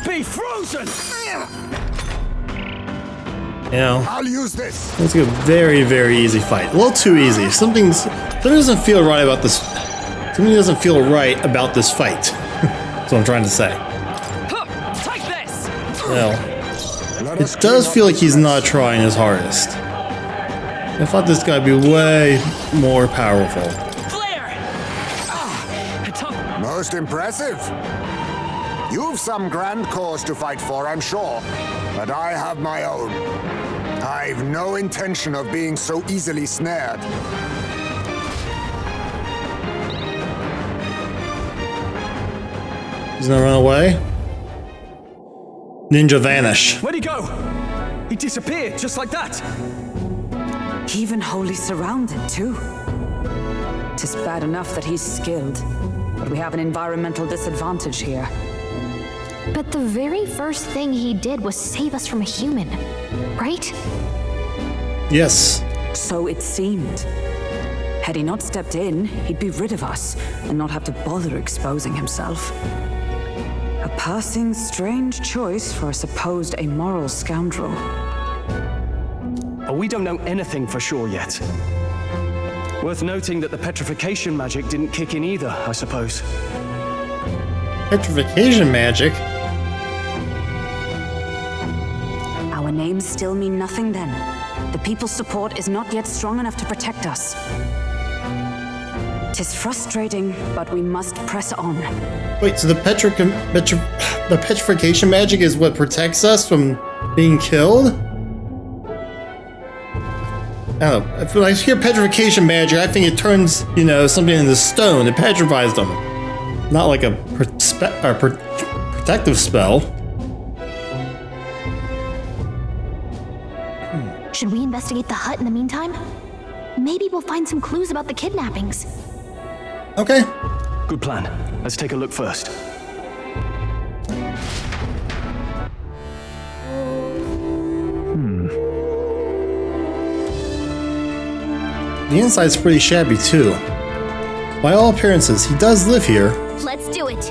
Be frozen! You know, I'll use this. it's like a very, very easy fight. A little too easy. Something doesn't feel right about this. Something doesn't feel right about this fight. That's what I'm trying to say. Take this! Well, Let us it does clean feel up like he's this not mess. trying his hardest. I thought this guy would be way more powerful. Flare! I don't... Most impressive. You've some grand cause to fight for, I'm sure. But I have my own. I've no intention of being so easily snared. He's gonna run away. Ninja vanish. Where'd he go? He disappeared just like that. Even wholly surrounded, too. Tis bad enough that he's skilled, but we have an environmental disadvantage here. But the very first thing he did was save us from a human, right? Yes. So it seemed. Had he not stepped in, he'd be rid of us and not have to bother exposing himself. A passing, strange choice for a supposed amoral scoundrel. Oh, we don't know anything for sure yet. Worth noting that the petrification magic didn't kick in either, I suppose. Petrification magic? Our names still mean nothing then. The people's support is not yet strong enough to protect us. 'Tis frustrating, but we must press on. Wait, so the petrification magic is what protects us from being killed? I don't know. When I hear petrification magic, I think it turns, you know, something into stone. It petrifies them. Not like a protective spell. Should we investigate the hut in the meantime? Maybe we'll find some clues about the kidnappings. Okay. Good plan. Let's take a look first. The inside's pretty shabby too. By all appearances, he does live here. Let's do it.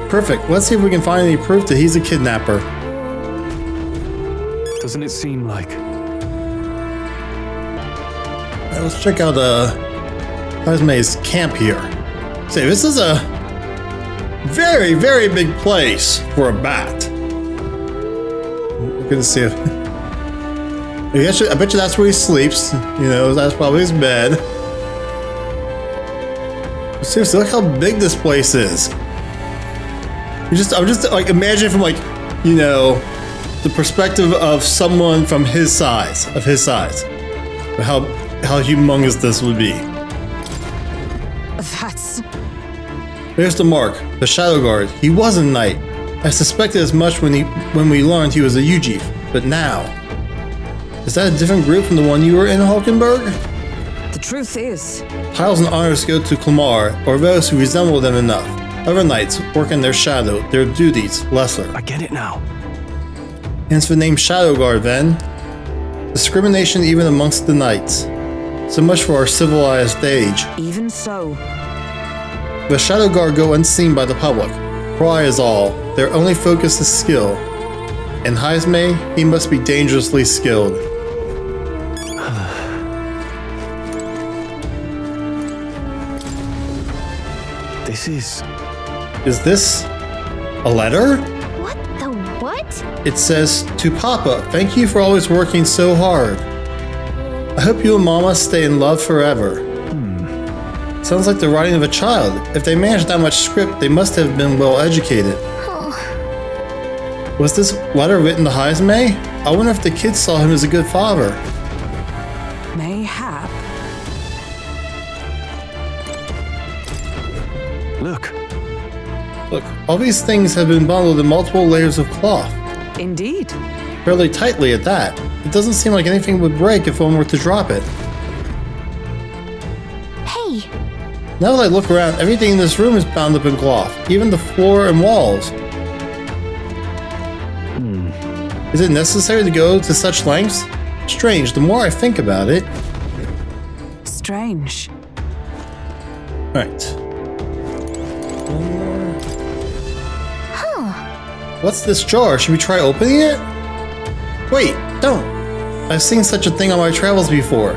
Perfect. Let's see if we can find any proof that he's a kidnapper. Doesn't it seem like? Alright, let's check out Esme's camp here. See, this is a very, very big place for a bat. We're gonna see if I bet you that's where he sleeps. You know, that's probably his bed. But seriously, look how big this place is. I'm just like imagine from like, you know, the perspective of someone from his size, How how humongous this would be. That's... There's the mark, the Shadow Guard. He was a knight. I suspected as much when we learned he was a Ujif, but now... Is that a different group from the one you were in, Hulkenberg? The truth is... Titles and honors go to Clamar, or those who resemble them enough. Other knights work in their shadow, their duties lesser. I get it now. Hence the name Shadow Guard, then. Discrimination even amongst the knights. So much for our civilized age. Even so... The Shadow Guard go unseen by the public. Pride is all. Their only focus is skill. And Heisme, he must be dangerously skilled. This is... Is this a letter? What the what? It says, "To Papa, thank you for always working so hard. I hope you and Mama stay in love forever." Sounds like the writing of a child. If they managed that much script, they must have been well educated. Was this letter written to Heisme? I wonder if the kids saw him as a good father. Mayhap. Look. Look, all these things have been bundled in multiple layers of cloth. Indeed. Fairly tightly at that. It doesn't seem like anything would break if one were to drop it. Hey, Now that I look around, everything in this room is bound up in cloth, even the floor and walls. Is it necessary to go to such lengths? Strange, the more I think about it. Strange. Alright. One more. What's this jar? Should we try opening it? Wait, don't. I've seen such a thing on my travels before.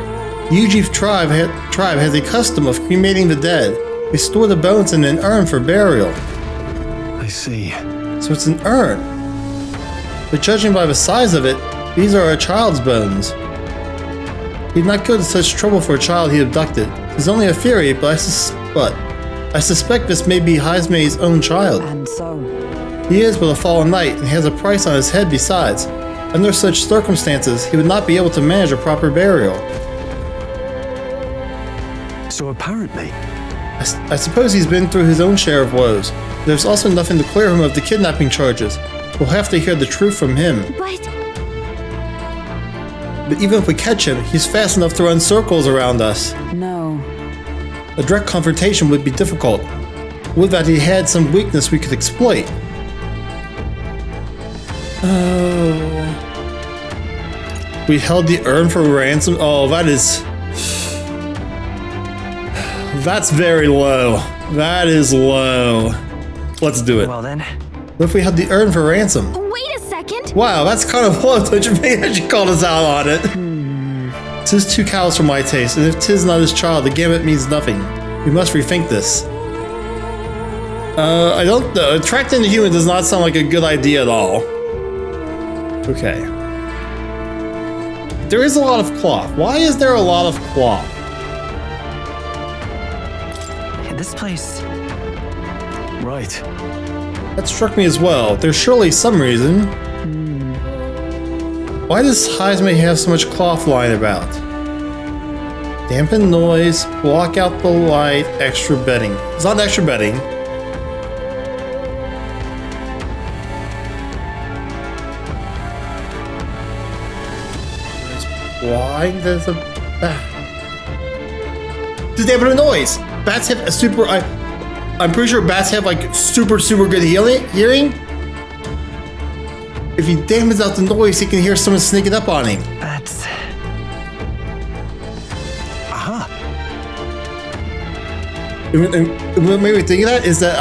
The Ujif tribe has a custom of cremating the dead. They store the bones in an urn for burial. I see. So it's an urn. But judging by the size of it, these are a child's bones. He'd not go to such trouble for a child he abducted. It's only a theory, but I suspect this may be Heisme's own child. And so... He is but a fallen knight, and has a price on his head besides. Under such circumstances, he would not be able to manage a proper burial. So apparently... I suppose he's been through his own share of woes. There's also nothing to clear him of the kidnapping charges. We'll have to hear the truth from him. but But even if we catch him, he's fast enough to run circles around us. No. A direct confrontation would be difficult. Would that he had some weakness we could exploit. Oh. We held the urn for ransom. Oh, that is... That's very low. That is low. Let's do it. Well then, What if we had the urn for ransom? wait a second. Wow, that's kind of low. Don't you think I should call us out on it? Tis too callous for my taste, and if tis not his child, the gambit means nothing. We must rethink this. I don't know. Attracting the human does not sound like a good idea at all. Okay. There is a lot of cloth. Why is there a lot of cloth? this place... Right. That struck me as well. There's surely some reason. Why does Heisme have so much cloth lying about? Dampen noise, block out the light, extra bedding. It's not extra bedding. Why there's a bat? To dampen the noise! Bats have a super... I'm pretty sure bats have like super good hearing. If he dampens out the noise, he can hear someone sneaking up on him. That's... What made me think of that is that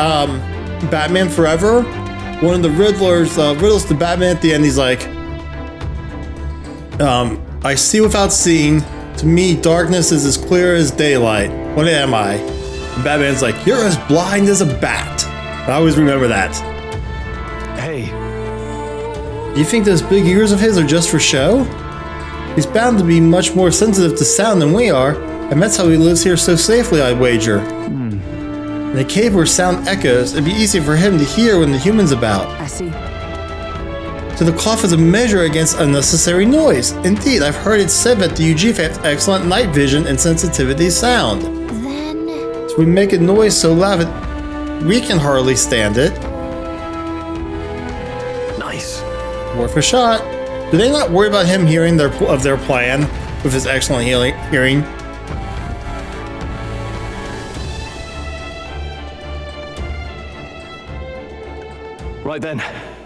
Batman Forever, one of the Riddler's riddles to Batman at the end, he's like, I see without seeing. To me, darkness is as clear as daylight. What am I? And Batman's like, you're as blind as a bat. I always remember that. Hey, Do you think those big ears of his are just for show? He's bound to be much more sensitive to sound than we are, and that's how he lives here so safely, I'd wager. In a cave where sound echoes, it'd be easy for him to hear when the human's about. I see. So the cough is a measure against unnecessary noise. Indeed, I've heard it said that the UG have excellent night vision and sensitivity to sound. Then... So we make a noise so loud we can hardly stand it. Nice. Worth a shot. Do they not worry about him hearing their plan with his excellent hearing? Right then,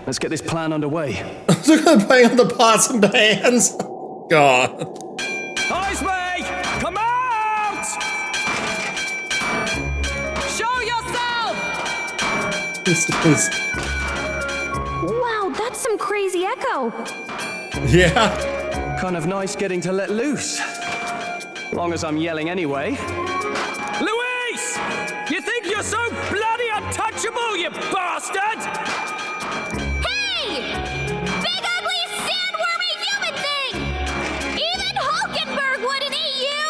let's get this plan underway. They're gonna play on the pots and pans. God. Iceman, come out! Show yourself! This is... Wow, that's some crazy echo. Yeah. Kind of nice getting to let loose. Long as I'm yelling anyway. Luis! You think you're so bloody untouchable, you bastard? Hey! Big ugly sandwormy human thing! Even Hulkenberg wouldn't eat you!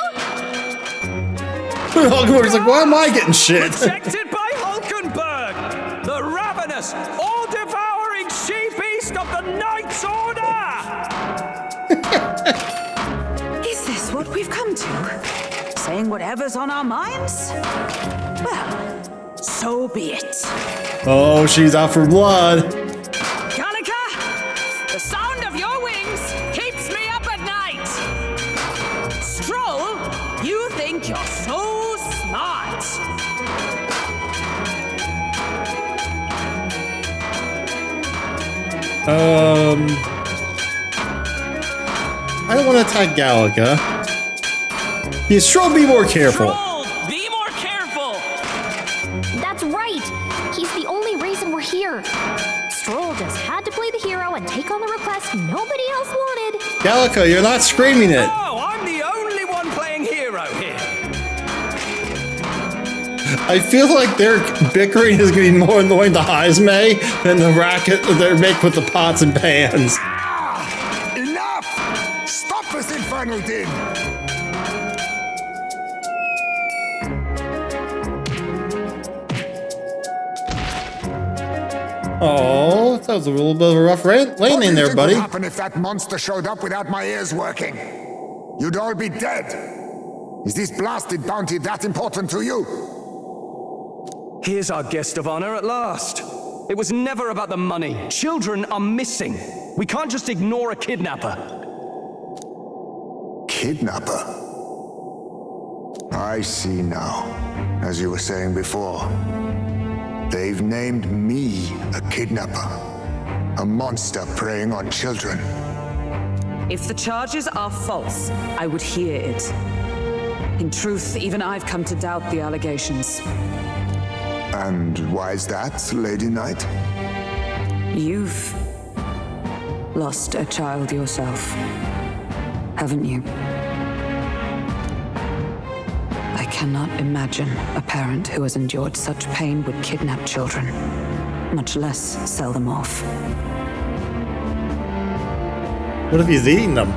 Hulkenberg's like, why am I getting shit? Protected by Hulkenberg! The ravenous, all-devouring she-beast of the Knights Order! Is this what we've come to? Saying whatever's on our minds? Well, so be it. Oh, she's out for blood. Gallica, the sound of your wings keeps me up at night. Stroll, you think you're so smart. I don't want to attack Gallica. Yeah, Stroll, be more careful. Troll, be more careful! That's right! He's the only reason we're here. Stroll just had to play the hero and take on the request nobody else wanted. Gallica, you're not screaming it. Oh, I'm the only one playing hero here. I feel like their bickering is going to be more annoying to Heisme than the racket they make with the pots and pans. Enough! Stop this infernal din! Oh, that was a little bit of a rough landing there, buddy. What would happen if that monster showed up without my ears working? You'd all be dead. Is this blasted bounty that important to you? Here's our guest of honor at last. It was never about the money. Children are missing. We can't just ignore a kidnapper. Kidnapper? I see now. As you were saying before, they've named me a kidnapper. A monster preying on children. If the charges are false, I would hear it. In truth, even I've come to doubt the allegations. And why is that, Lady Knight? You've lost a child yourself, haven't you? I cannot imagine a parent who has endured such pain would kidnap children, much less sell them off. What if he's eating them?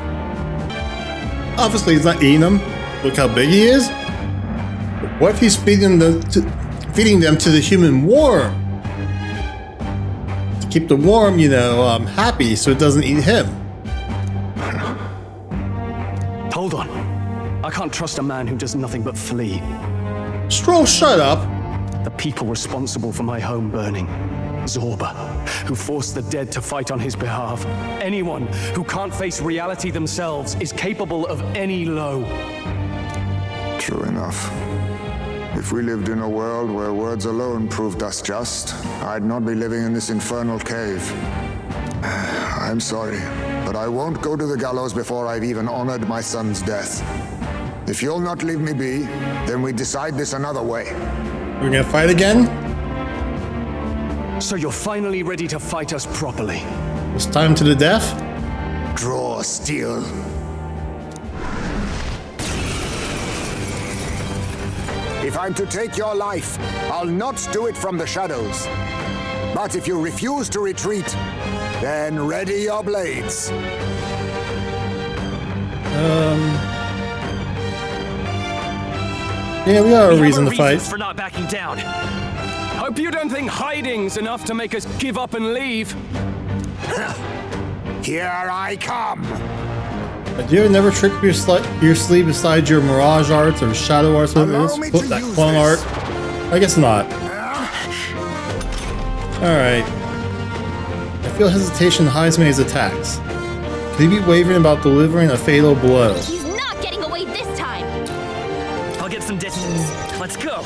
Obviously, he's not eating them. Look how big he is. What if he's feeding them to the human worm? To keep the worm, happy so it doesn't eat him. Hold on. I can't trust a man who does nothing but flee. Stroll, shut up. The people responsible for my home burning. Zorba, who forced the dead to fight on his behalf. Anyone who can't face reality themselves is capable of any low. True enough. If we lived in a world where words alone proved us just, I'd not be living in this infernal cave. I'm sorry, but I won't go to the gallows before I've even honored my son's death. If you'll not leave me be, then we decide this another way. We're gonna fight again? So you're finally ready to fight us properly. It's time to the death? Draw steel. If I'm to take your life, I'll not do it from the shadows. But if you refuse to retreat, then ready your blades. Yeah, we got a We reason have to our fight. reasons for not backing down. Hope you don't think hiding's enough to make us give up and leave. Here I come. Do you never trick your sleeve besides your mirage arts or shadow arts? Allow me to That use clone art? this. I guess not. Alright. I feel hesitation hides many his attacks. Could he be wavering about delivering a fatal blow? He's not getting away this time. I'll get some distance. Let's go.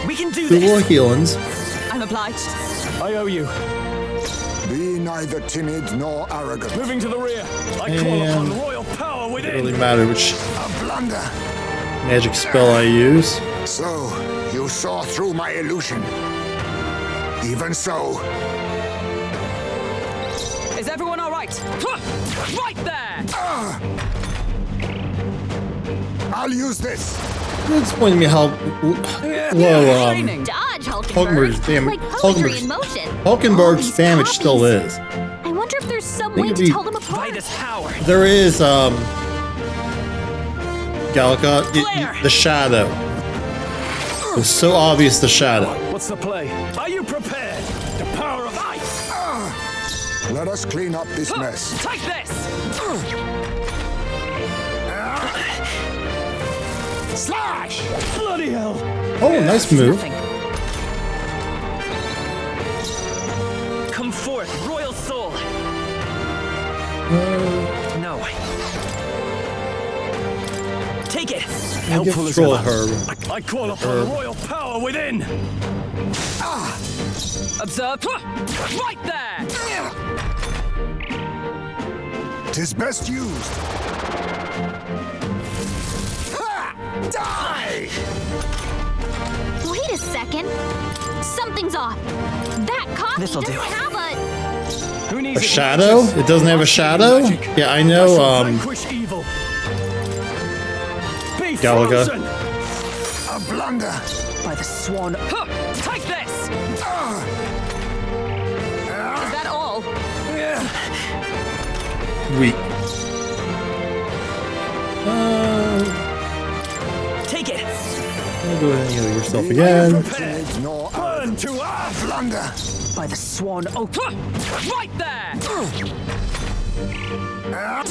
We can do Two more this. healings. I'm obliged. I owe you. Be neither timid nor arrogant. Moving to the rear. I call And upon royal power it within. doesn't really matter which A blunder. magic spell I use. So, you saw through my illusion. Even so, Is everyone all right? Right there! I'll use this. It's disappointing me how low Training. Dodge, Hulkenberg's Hulkenberg. damage. Like poetry in motion. Hulkenberg's All these damage copies. still is. I wonder if there's some Think way it'd to be- tell them By apart. this power. There is Gallica, Flare. the shadow. It's so obvious the shadow. What's the play? Are you prepared? The power of ice. Let us clean up this mess. Take this. Slash! Bloody hell. Oh, nice move. Nothing. Come forth, royal soul. No. Take it. Helpful as Troll ever. her. I call upon royal power within. Observe. Right there! Tis best used. Ha! Die! Wait a second. Something's off. That copy This'll doesn't do. have a... Who needs A shadow? It doesn't have a shadow? Yeah, I know, Vanquish evil. Be Galaga. frozen. A blunder. By the swan. Take this! Is that all? weak. Take it. Go ahead and heal yourself again. Timid nor Burn to earth. blunder. By the swan. Oh, right there! Too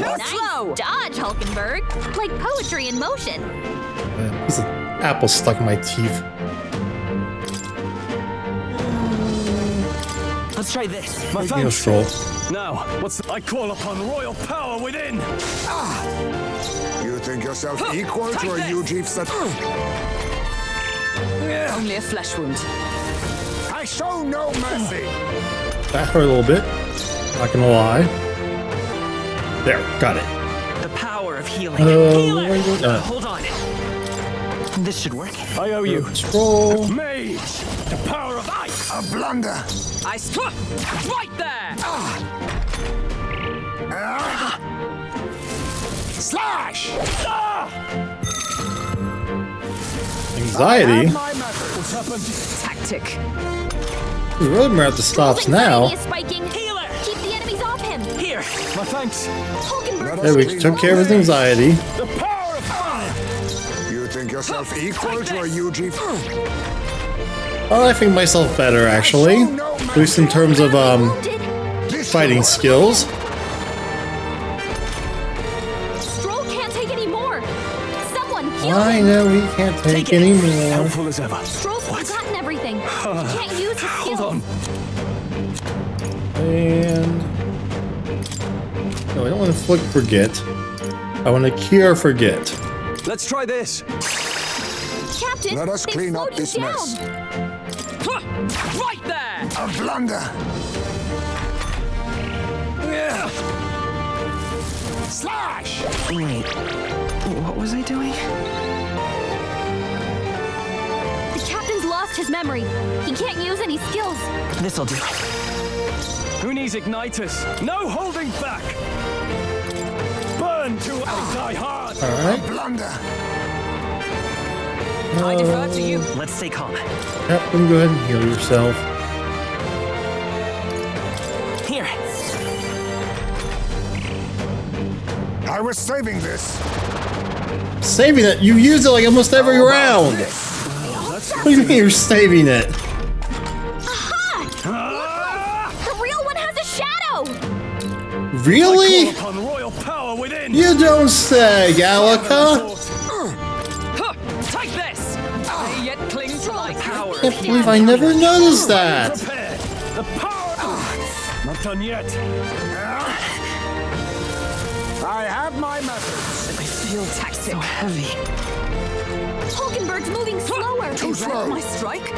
Nice slow! dodge, Hulkenberg. Like poetry in motion. Piece of apple stuck in my teeth. Let's try this. My Heal thanks. stroll. Now, I call upon royal power within. You think yourself equal to a Ujief that... Only a flesh wound. I show no mercy. That hurt a little bit. Not gonna lie. There, got it. The power of healing. Healer! Hold on. This should work. I owe you. Scroll. Mage, the power of ice. A blunder. I right there! Slash! Anxiety? My method. What's happened? Tactic. The roadmap at the stops now. Anxiety is spiking. Healer! Keep the enemies off him. Here. My thanks. Hulkenberg. There we took care of his anxiety. The power of fire. You think yourself equal to a Ujief? Well, I think myself better actually. At least in terms of Wounded. fighting skills. Stroll can't take any more. Someone heal I him. know he can't take Take it. any more. Helpful as ever. Stroll's forgotten everything. He can't use his skills. Hold on. And no, I don't want to inflict forget. I want to cure forget. Let's try this. Captain, Let us they clean up slowed you this mess. down. Right there! A blunder. Slash! Wait. What was I doing? The captain's lost his memory. He can't use any skills. This'll do. Who needs igniters? No holding back. Burn to die hard. Alright. Blunder. I defer to you. Let's stay calm. Captain, go ahead and heal yourself. Here. I was saving this. Saving it? You use it like almost every round. What do you mean you're saving it? Aha! The real one has a shadow. Really? I call upon royal power within. You don't say, Gallica. Take this! I yet cling to my power. I can't believe I never noticed that. Prepare. The power. Not done yet. I have my methods. I feel so heavy. Hulkenberg's moving slower. Too slow. My strike?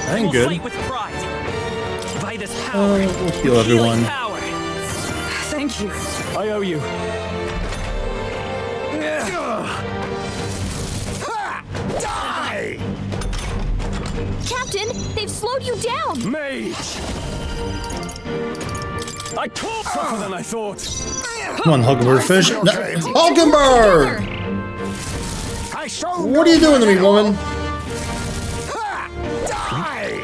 I'm We'll good. fight with pride. By this power. We'll heal everyone. Healing power. Thank you. I owe you. Die! Captain, they've slowed you down. Mage. I caught tougher than I thought. Come on, Hulkenberg, finish it. No. Hulkenberg! I shall What are you doing to me, woman? Die!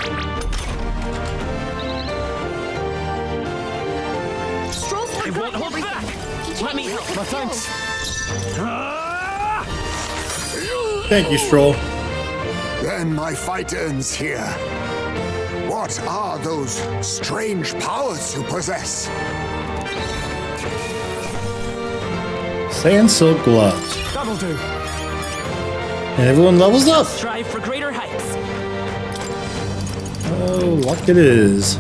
Stroll's not It won't hold everything. back. He can't Let me even help. get No, the kill. thanks. Thank you, Stroll. Then my fight ends here. What are those strange powers you possess? Sand silk gloves. That'll do. And everyone levels up. Strive for greater heights. Oh, luck it is.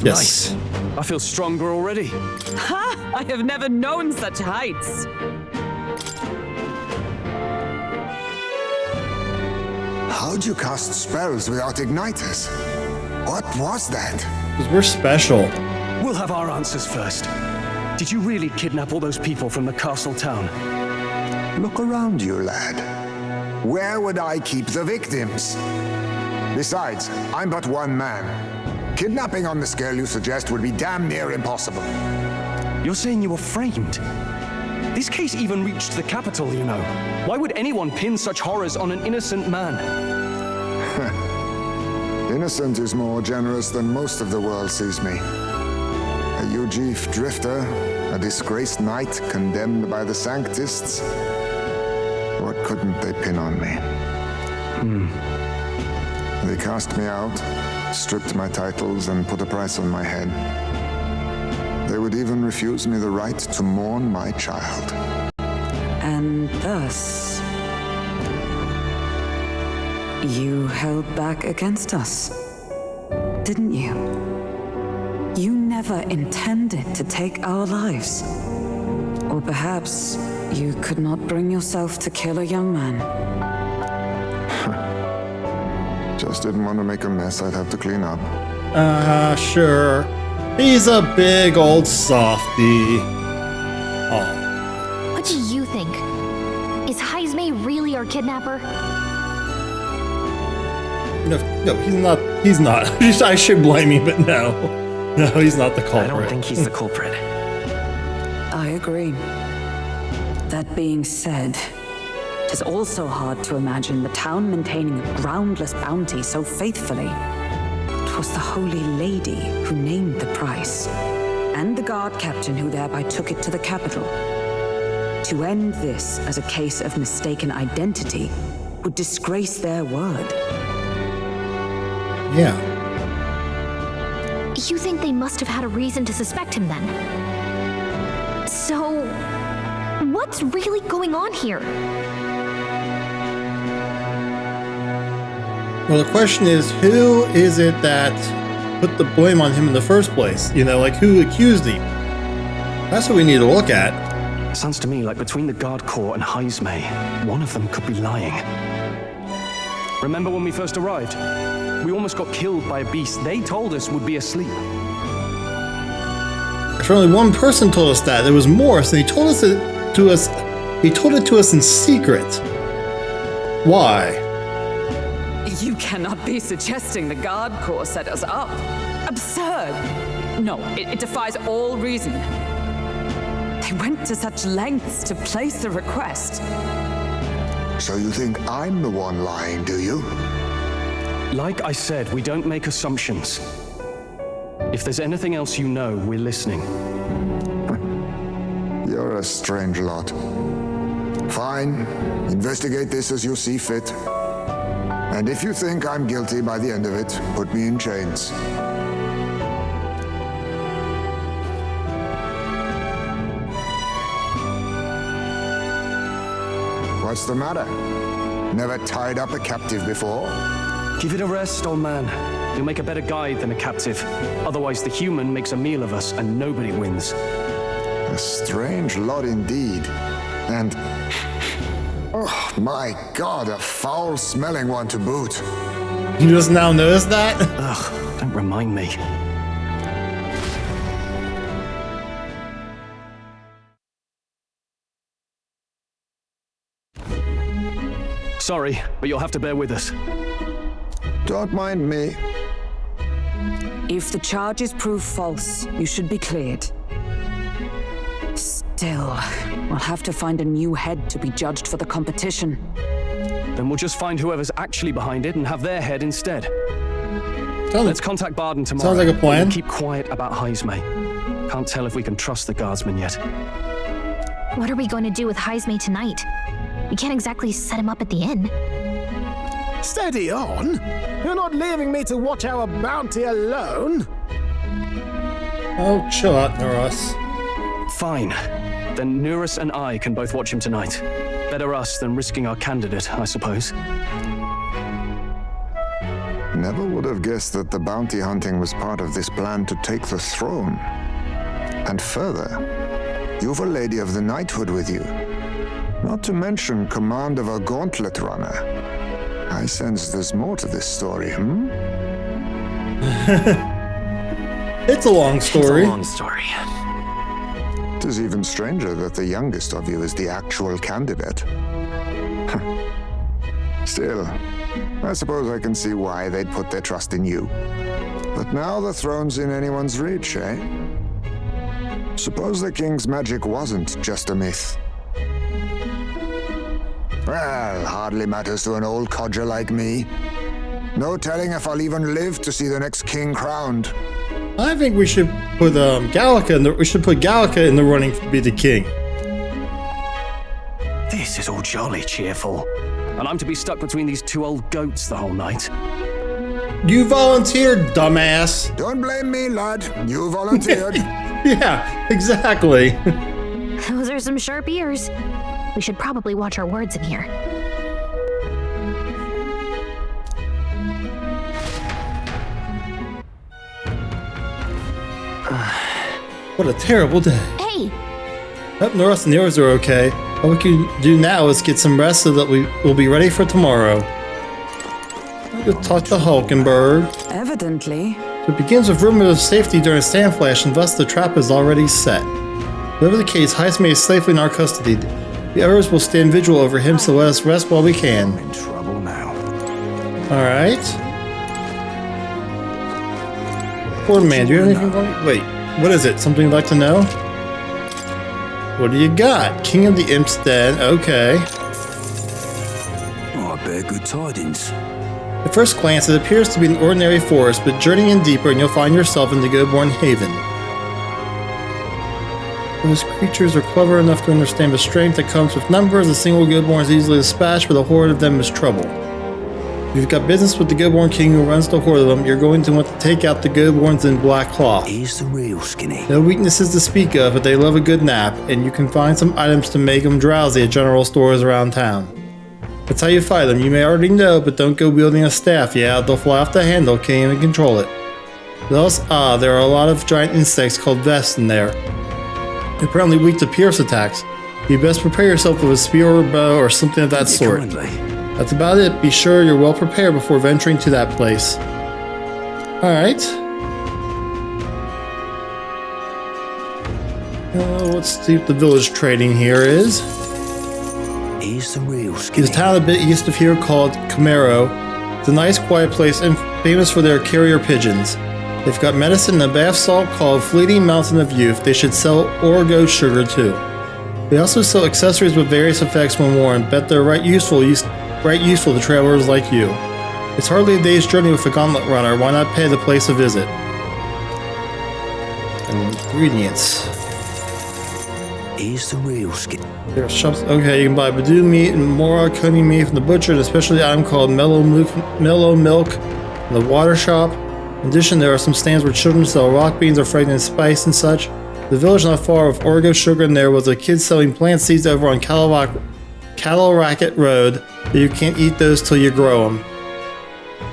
Yes. I feel stronger already. Ha! I have never known such heights. How'd you cast spells without igniters? What was that? Because we're special. We'll have our answers first. Did you really kidnap all those people from the castle town? Look around you, lad. Where would I keep the victims? Besides, I'm but one man. Kidnapping on the scale you suggest would be damn near impossible. You're saying you were framed? This case even reached the capital, you know. Why would anyone pin such horrors on an innocent man? Innocent is more generous than most of the world sees me. A Ujif drifter, a disgraced knight condemned by the Sanctists. What couldn't they pin on me? They cast me out, stripped my titles, and put a price on my head. They would even refuse me the right to mourn my child. And thus, you held back against us, didn't you? You never intended to take our lives. Or perhaps you could not bring yourself to kill a young man. Just didn't want to make a mess I'd have to clean up. Sure. He's a big old softy. Oh. What do you think? Is Heismay really our kidnapper? No, he's not. He's not. I should blame you, but no. No, he's not the culprit. I don't think he's the culprit. I agree. That being said, it is also hard to imagine the town maintaining a groundless bounty so faithfully. It was the Holy Lady who named the price, and the guard captain who thereby took it to the capital. To end this as a case of mistaken identity would disgrace their word. Yeah. You think they must have had a reason to suspect him then? So, what's really going on here? Well, the question is, who is it that put the blame on him in the first place? You know, like who accused him? That's what we need to look at. Sounds to me like between the Guard Corps and Heismay, one of them could be lying. Remember when we first arrived? We almost got killed by a beast they told us would be asleep. Actually, only one person told us that. There was Morris, and he told us it to us. He told it to us in secret. Why? You cannot be suggesting the Guard Corps set us up. Absurd. No, it defies all reason. They went to such lengths to place the request. So you think I'm the one lying, do you? Like I said, we don't make assumptions. If there's anything else you know, we're listening. You're a strange lot. Fine. Investigate this as you see fit. And if you think I'm guilty by the end of it, put me in chains. What's the matter? Never tied up a captive before? Give it a rest, old man. You'll make a better guide than a captive. Otherwise, the human makes a meal of us and nobody wins. A strange lot indeed. And... oh my god, a foul-smelling one to boot. You just now noticed that? Ugh, don't remind me. Sorry, but you'll have to bear with us. Don't mind me. If the charges prove false, you should be cleared. Still, we'll have to find a new head to be judged for the competition. Then we'll just find whoever's actually behind it and have their head instead. Let's contact Barden tomorrow. Sounds like a plan. We'll keep quiet about Heismay. Can't tell if we can trust the guardsman yet. What are we going to do with Heismay tonight? We can't exactly set him up at the inn. Steady on! You're not leaving me to watch our bounty alone! Oh, chill out, Neros. Fine. Then Neurus and I can both watch him tonight. Better us than risking our candidate, I suppose. Never would have guessed that the bounty hunting was part of this plan to take the throne. And further, you've a lady of the knighthood with you. Not to mention command of a gauntlet runner. I sense there's more to this story, It's a long story. It's a long story. It is even stranger that the youngest of you is the actual candidate. Still, I suppose I can see why they'd put their trust in you. But now the throne's in anyone's reach, eh? Suppose the king's magic wasn't just a myth. Well, hardly matters to an old codger like me. No telling if I'll even live to see the next king crowned. I think we should put Gallica in the running to be the king. This is all jolly cheerful. And I'm to be stuck between these two old goats the whole night. You volunteered, dumbass. Don't blame me, lad. You volunteered. Yeah, exactly. Those are some sharp ears. We should probably watch our words in here. What a terrible day. Hey! Hope Norris and yours are okay. All we can do now is get some rest so that we will be ready for tomorrow. I'll go talk to Hulkenberg. Evidently. It begins with rumors of safety during Stand Flash, and thus the trap is already set. Whatever the case, Heismay is safely in our custody. The others will stand vigil over him, so let us rest while we can. I'm in trouble now. Alright. Poor man, do you have anything for me? Wait, what is it? Something you'd like to know? What do you got? King of the Imps dead. Okay. Oh, I bear good tidings. At first glance, it appears to be an ordinary forest, but journey in deeper and you'll find yourself in the Godborn Haven. Those creatures are clever enough to understand the strength that comes with numbers. A single Godborn is easily dispatched, but a horde of them is trouble. If you've got business with the Godborn King who runs the horde of them, you're going to want to take out the Godborns in black cloth. Here's the real skinny. No weaknesses to speak of, but they love a good nap, and you can find some items to make them drowsy at general stores around town. That's how you fight them. You may already know, but don't go wielding a staff. Yeah, they'll fly off the handle, can't even control it. What else? There are a lot of giant insects called vests in there. They're apparently weak to pierce attacks. You best prepare yourself with a spear or bow or something of that sort. That's about it. Be sure you're well prepared before venturing to that place. Alright. Let's see what the village trading here is. Here's the real skinny. There's a town a bit east of here called Camaro. It's a nice quiet place and famous for their carrier pigeons. They've got medicine and a bath salt called Fleeting Mountain of Youth. They should sell Orgo sugar too. They also sell accessories with various effects when worn. Bet they're right useful to travelers like you. It's hardly a day's journey with a gauntlet runner. Why not pay the place a visit? Ingredients. Here's the real skinny. There are shops. Okay, you can buy Badoo meat and more coney meat from the butcher, and especially an item called mellow milk in the water shop. In addition, there are some stands where children sell rock beans or fragrant spice and such. The village not far with Orgo sugar, and there was a kid selling plant seeds over on Calawak Cattle Racket Road, but you can't eat those till you grow them.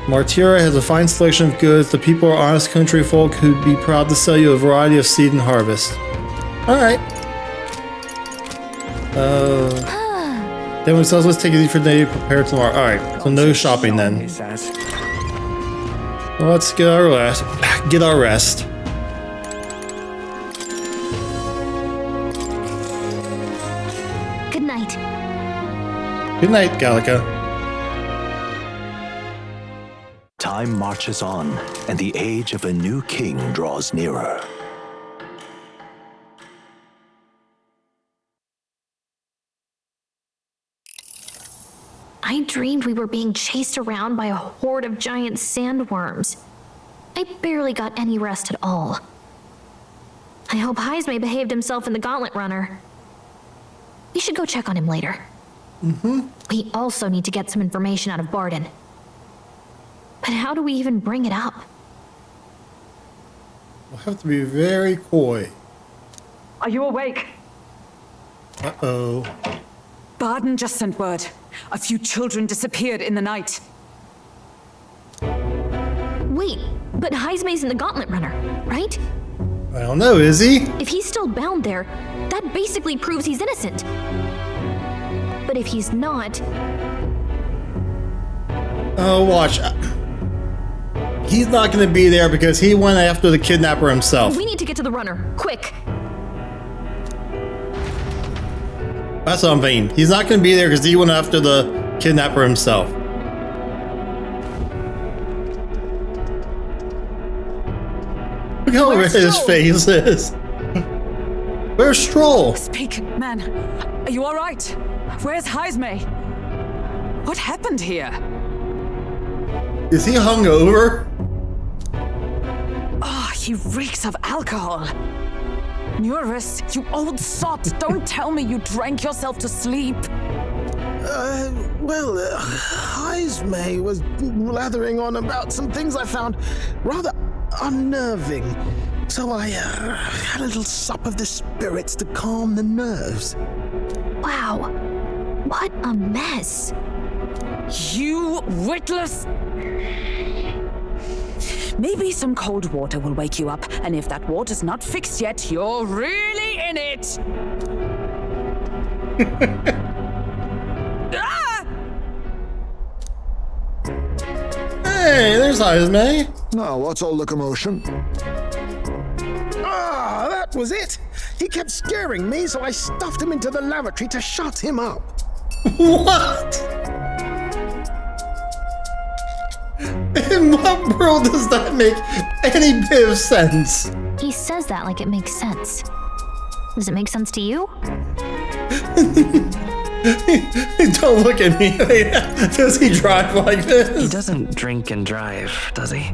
Martira has a fine selection of goods. The people are honest country folk who'd be proud to sell you a variety of seed and harvest. Alright. Then we says let's take it easy for today, prepare tomorrow. Alright, so no shopping then. Well, let's get our rest. Get our rest. Good night. Good night, Gallica. Time marches on, and the age of a new king draws nearer. I dreamed we were being chased around by a horde of giant sandworms. I barely got any rest at all. I hope Heisme behaved himself in the Gauntlet Runner. We should go check on him later. We also need to get some information out of Barden. But how do we even bring it up? We'll have to be very coy. Are you awake? Uh-oh. Barden just sent word. A few children disappeared in the night. Wait, but Heisme's in the Gauntlet Runner, right? I don't know, is he? If he's still bound there, that basically proves he's innocent. But if he's not... Oh, watch. He's not going to be there because he went after the kidnapper himself. We need to get to the runner, quick! That's what I'm thinking. He's not going to be there because he went after the kidnapper himself. Look how red his face is. Where's Stroll? Speak, man. Are you all right? Where's Heisme? What happened here? Is he hungover? Oh, he reeks of alcohol. Eurus, you old sot, don't tell me you drank yourself to sleep. Heisme was blathering on about some things I found rather unnerving. So I had a little sup of the spirits to calm the nerves. Wow, what a mess. You witless... Maybe some cold water will wake you up, and if that water's not fixed yet, you're really in it! Ah! Hey, there's Heisme. Now, what's all the commotion? Ah, that was it. He kept scaring me, so I stuffed him into the lavatory to shut him up. What? In what world does that make any bit of sense? He says that like it makes sense. Does it make sense to you? Don't look at me. Does he drive like this? He doesn't drink and drive, does he?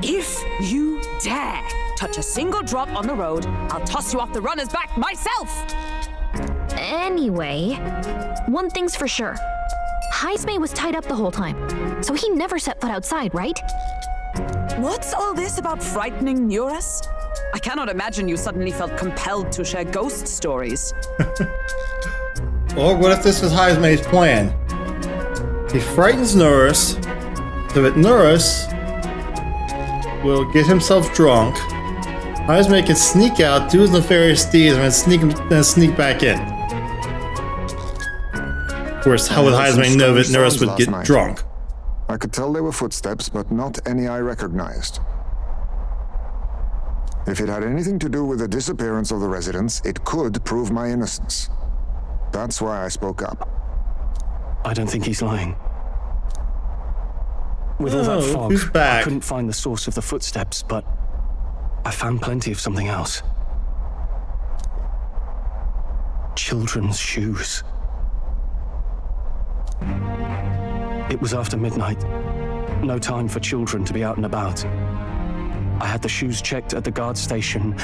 If you dare touch a single drop on the road, I'll toss you off the runner's back myself! Anyway, one thing's for sure. Heisme was tied up the whole time, so he never set foot outside, right? What's all this about frightening Eurus? I cannot imagine you suddenly felt compelled to share ghost stories. Or what if this was Heisme's plan? He frightens Eurus, so that Eurus will get himself drunk. Heisme can sneak out, do his nefarious deeds, and then sneak back in. Of course, how would Heisme know that Eurus would get drunk? I could tell they were footsteps, but not any I recognized. If it had anything to do with the disappearance of the residents, it could prove my innocence. That's why I spoke up. I don't think he's lying. With all that fog, who's back? I couldn't find the source of the footsteps, but I found plenty of something else. Children's shoes. It was after midnight. No time for children to be out and about. I had the shoes checked at the guard station,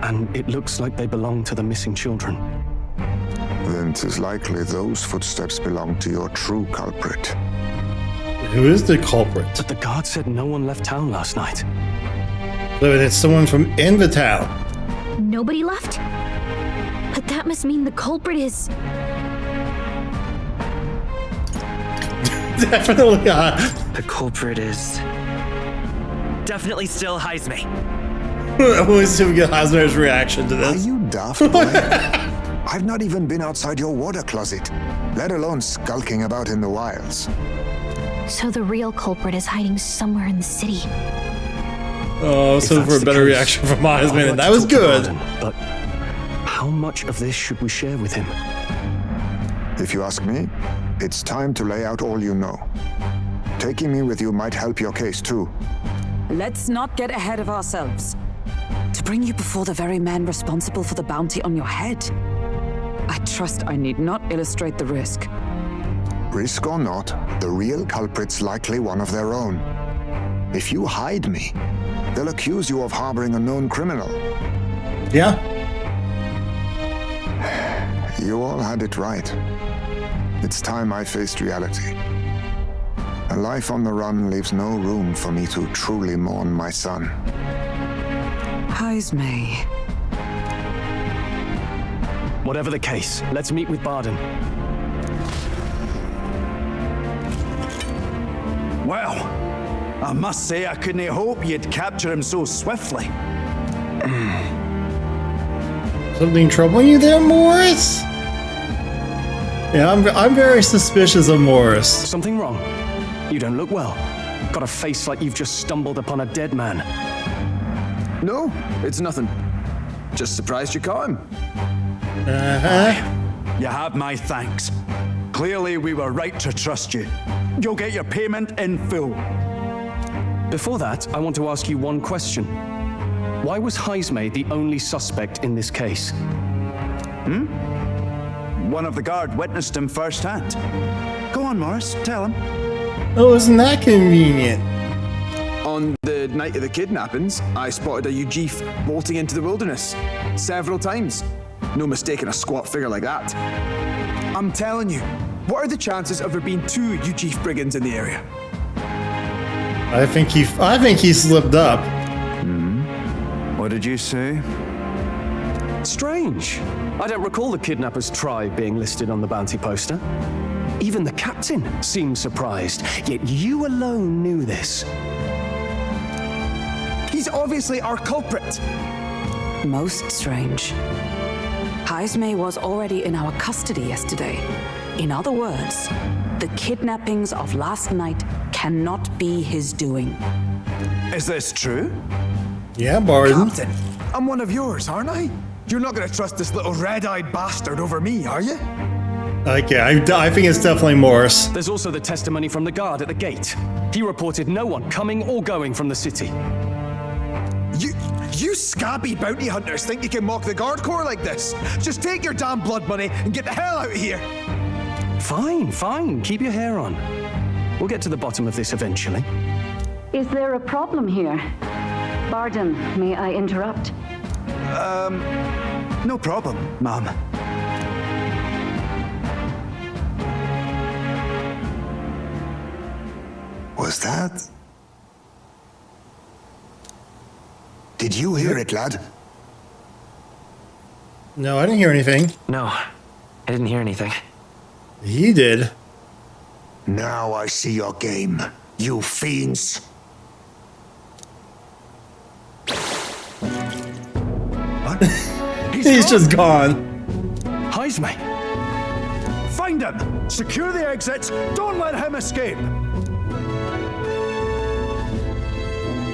and it looks like they belong to the missing children. Then 'tis likely those footsteps belong to your true culprit. Who is the culprit? But the guard said no one left town last night. So it's someone from in the town. Nobody left? But that must mean the culprit is... Definitely not. The culprit is definitely still Heisme. I want to see if we get Hosmer's reaction to Are this. you daft, boy? I've not even been outside your water closet, let alone skulking about in the wilds. So the real culprit is hiding somewhere in the city. Oh, so for a better reaction from Heisman, and that was good. But how much of this should we share with him? If you ask me, it's time to lay out all you know. Taking me with you might help your case too. Let's not get ahead of ourselves. To bring you before the very man responsible for the bounty on your head. I trust I need not illustrate the risk. Risk or not, the real culprit's likely one of their own. If you hide me, they'll accuse you of harboring a known criminal. Yeah. You all had it right. It's time I faced reality. A life on the run leaves no room for me to truly mourn my son. Heisme. Whatever the case, let's meet with Barden. Well, I must say I couldn't hope you'd capture him so swiftly. Something troubling you there, Morris? Yeah, I'm very suspicious of Morris. Something wrong? You don't look well. Got a face like you've just stumbled upon a dead man. No, it's nothing. Just surprised you caught him. You have my thanks. Clearly we were right to trust you. You'll get your payment in full. Before that, I want to ask you one question. Why was Heisme the only suspect in this case? One of the guard witnessed him firsthand. Go on, Morris, tell him. Oh, isn't that convenient? On the night of the kidnappings, I spotted a Ujif bolting into the wilderness several times. No mistaking a squat figure like that. I'm telling you, what are the chances of there being 2 Ujif brigands in the area? I think he slipped up. What did you say? Strange. I don't recall the kidnapper's tribe being listed on the bounty poster. Even the captain seemed surprised, yet you alone knew this. He's obviously our culprit. Most strange. Heisme was already in our custody yesterday. In other words, the kidnappings of last night cannot be his doing. Is this true? Yeah, Barden. Captain, I'm one of yours, aren't I? You're not gonna trust this little red-eyed bastard over me, are you? Okay, I think it's definitely Morris. There's also the testimony from the guard at the gate. He reported no one coming or going from the city. You scabby bounty hunters think you can mock the guard corps like this? Just take your damn blood money and get the hell out of here! Fine. Keep your hair on. We'll get to the bottom of this eventually. Is there a problem here? Barden, may I interrupt? No problem, ma'am. Was that? Did you hear it, lad? No, I didn't hear anything. No, I didn't hear anything. He did. Now I see your game, you fiends. What? He's just gone. Heisme! Find him! Secure the exits! Don't let him escape!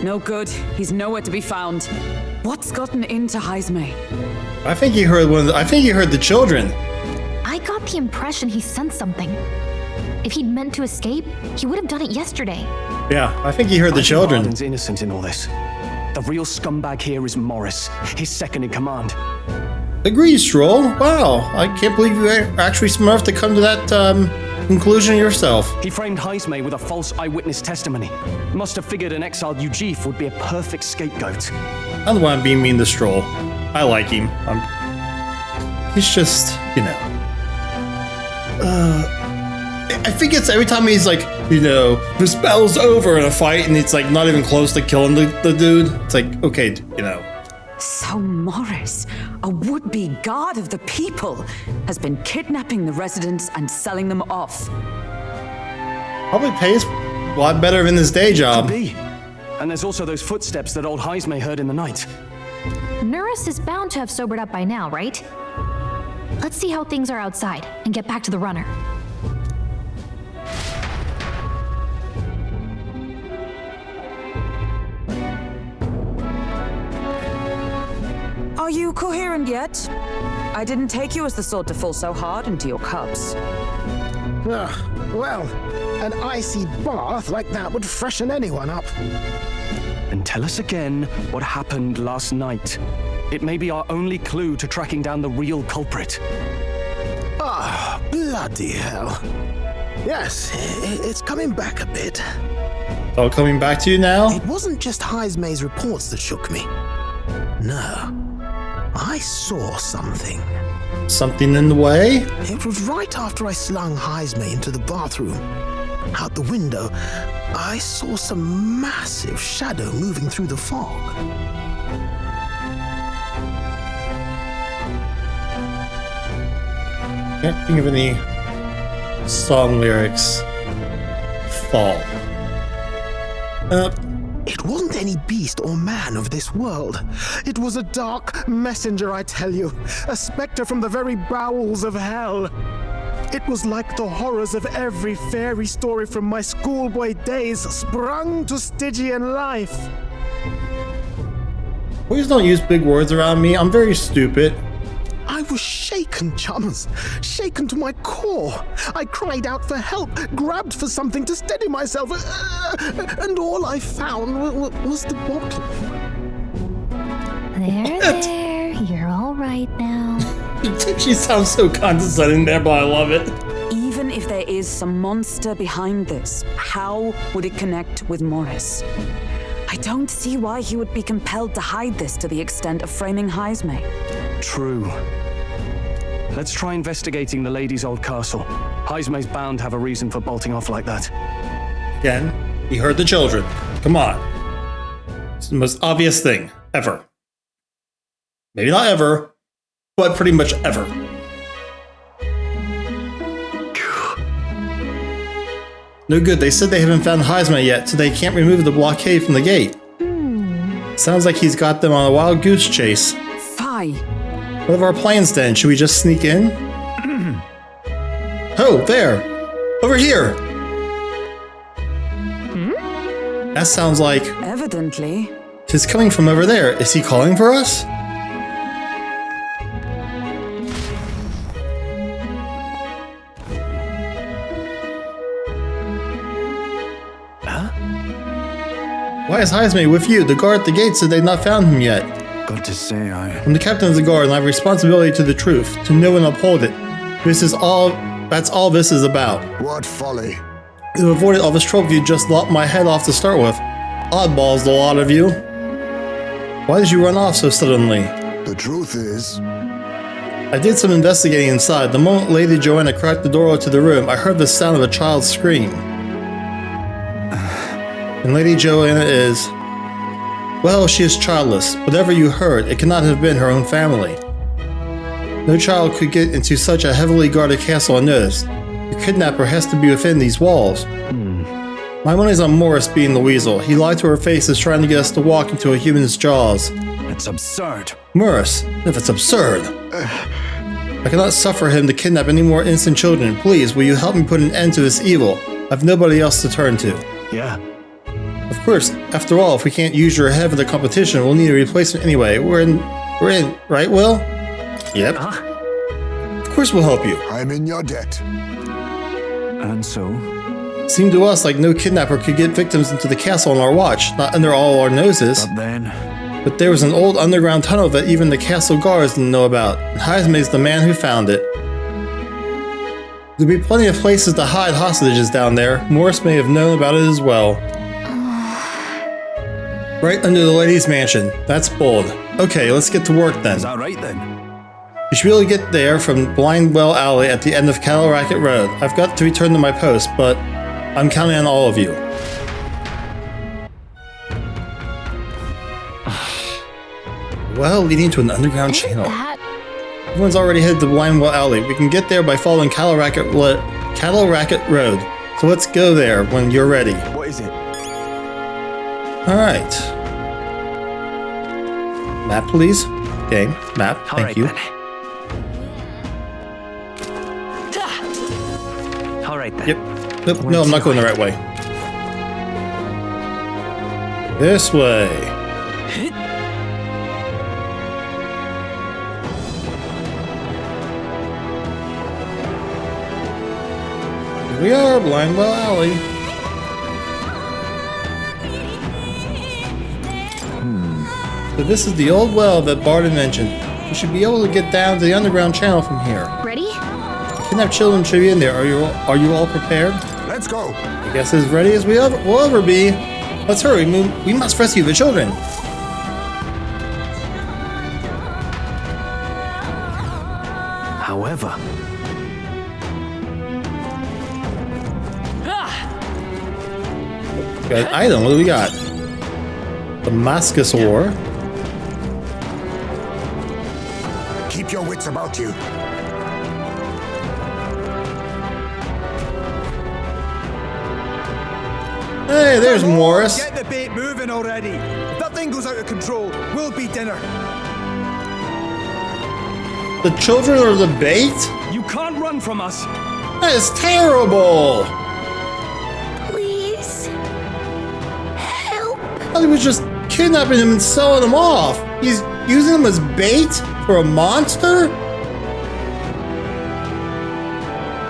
No good. He's nowhere to be found. What's gotten into Heisme? I think he heard the children. I got the impression he sensed something. If he'd meant to escape, he would have done it yesterday. Yeah, I think he heard the I think children. Barden's innocent in all this. The real scumbag here is Morris, his second in command. Agreed, Stroll. Wow, I can't believe you were actually smart enough to come to that conclusion yourself. He framed Heisme with a false eyewitness testimony. Must have figured an exiled Ujif would be a perfect scapegoat. I don't want to be mean to Stroll. I like him. He's just, you know. I think it's every time he's like, you know, the spell's over in a fight and it's like not even close to killing the dude. It's like, okay, you know. So Morris, a would-be guard of the people, has been kidnapping the residents and selling them off. Probably pays a lot better than his day job. Could be. And there's also those footsteps that old Heismay heard in the night. Nurse is bound to have sobered up by now, right? Let's see how things are outside and get back to the runner. Are you coherent yet? I didn't take you as the sort to fall so hard into your cups. Well, an icy bath like that would freshen anyone up. And tell us again what happened last night. It may be our only clue to tracking down the real culprit. Ah, bloody hell. Yes, it's coming back a bit. All coming back to you now? It wasn't just Heismay's reports that shook me. No, I saw something. Something in the way? It was right after I slung Heismay into the bathroom. Out the window, I saw some massive shadow moving through the fog. Can't think of any song lyrics. Fall. It wasn't any beast or man of this world. It was a dark messenger, I tell you. A specter from the very bowels of hell. It was like the horrors of every fairy story from my schoolboy days sprung to Stygian life. Please don't use big words around me. I'm very stupid. I was shaken, chums. Shaken to my core. I cried out for help, grabbed for something to steady myself, and all I found was the bottle. There, you're all right now. She sounds so condescending there, but I love it. Even if there is some monster behind this, how would it connect with Morris? I don't see why he would be compelled to hide this to the extent of framing Heismay. True. Let's try investigating the lady's old castle. Heismay's bound to have a reason for bolting off like that. Again, he heard the children. Come on. It's the most obvious thing ever. Maybe not ever, but pretty much ever. No good, they said they haven't found Heismay yet, so they can't remove the blockade from the gate. Sounds like he's got them on a wild goose chase. Fie. What are our plans then? Should we just sneak in? Oh, there! Over here! That sounds like... Evidently. He's coming from over there. Is he calling for us? Why is Heismay with you? The guard at the gate said they'd not found him yet. Got to say, I'm the captain of the guard and I have responsibility to the truth, to know and uphold it. That's all this is about. What folly. To have avoided all this trouble, you just lopped my head off to start with. Oddballs, the lot of you. Why did you run off so suddenly? The truth is... I did some investigating inside. The moment Lady Joanna cracked the door to the room, I heard the sound of a child's scream. And Lady Joanna is... Well, she is childless. Whatever you heard, it cannot have been her own family. No child could get into such a heavily guarded castle unnoticed. The kidnapper has to be within these walls. My money's on Morris being the weasel. He lied to her face as trying to get us to walk into a human's jaws. It's absurd. Morris, if it's absurd. I cannot suffer him to kidnap any more innocent children. Please, will you help me put an end to this evil? I have nobody else to turn to. Yeah. Of course, after all, if we can't use your head for the competition, we'll need a replacement anyway. We're in, right, Will? Yep. Of course we'll help you. I'm in your debt. And so? Seemed to us like no kidnapper could get victims into the castle on our watch, not under all our noses. But there was an old underground tunnel that even the castle guards didn't know about, and Heismay's the man who found it. There'll be plenty of places to hide hostages down there. Morris may have known about it as well. Right under the lady's mansion. That's bold. Okay, let's get to work then. Is that right then? You should be able to get there from Blindwell Alley at the end of Cattle Racket Road. I've got to return to my post, but I'm counting on all of you. Well, leading to an underground channel. Everyone's already headed to Blindwell Alley. We can get there by following Cattle Racket Road. So let's go there when you're ready. What is it? Alright. Map, please. Game. Map. Thank you. All right then. Yep. Nope. No, I'm not going the right way. This way. Here we are, Blindwell Alley. So this is the old well that Barden mentioned. We should be able to get down to the underground channel from here. Ready? Kidnapped children should be in there. Are you all prepared? Let's go. I guess as ready as we'll ever be. Let's hurry. We must rescue the children. However, got an item. What do we got? Damascus ore. Keep your wits about you. Hey, there's Morris. Get the bait moving already. If that thing goes out of control, we'll be dinner. The children are the bait? You can't run from us. That is terrible. Please. Help. I thought he was just kidnapping them and selling them off. He's using them as bait for a monster?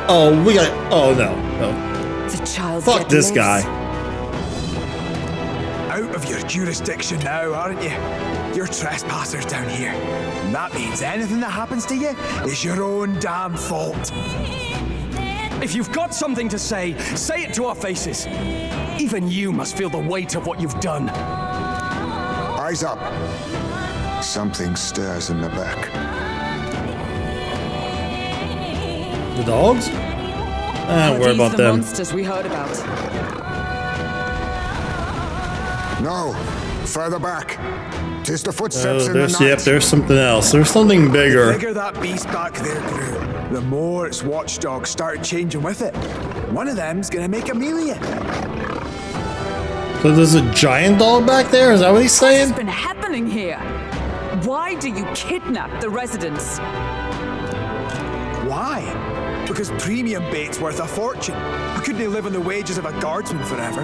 Oh, we got. Oh, no. The child. Fuck this guy. Out of your jurisdiction now, aren't you? You're trespassers down here. And that means anything that happens to you is your own damn fault. If you've got something to say it to our faces. Even you must feel the weight of what you've done. Eyes up. Something stirs in the back. The dogs? Don't worry about the them. monsters we heard about. No, further back. Tis the footsteps in the night. Yep, there's something else. There's something bigger. The bigger that beast back there grew, the more its watchdogs started changing with it. One of them's gonna make a meal of you. So there's a giant dog back there? Is that what he's saying? What's been happening here? Why do you kidnap the residents? Why? Because premium bait's worth a fortune. I couldn't live on the wages of a guardsman forever.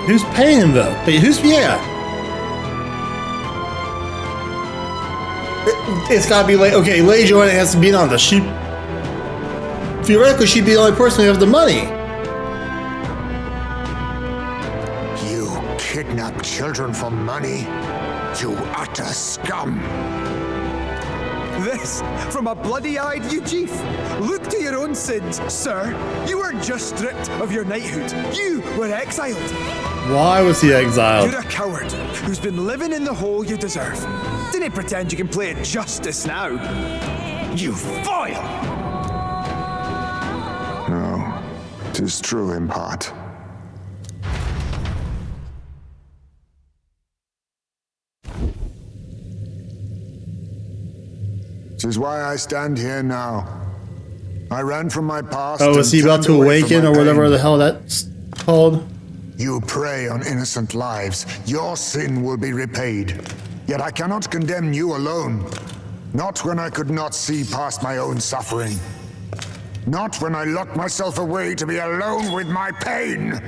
Who's paying him though? Wait, yeah. It's gotta be like, okay, Lady Joanna has to be on this. Theoretically, she'd be the only person who has the money. You kidnap children for money? You utter scum! This from a bloody-eyed Eugene. Look to your own sins, sir. You weren't just stripped of your knighthood. You were exiled. Why was he exiled? You're a coward who's been living in the hole you deserve. Didn't pretend you can play at justice now. You foil! No, 'tis true in part. Tis why I stand here now. I ran from my past. Oh, is he about to awaken or whatever the hell that's called? You prey on innocent lives. Your sin will be repaid. Yet I cannot condemn you alone. Not when I could not see past my own suffering. Not when I locked myself away to be alone with my pain.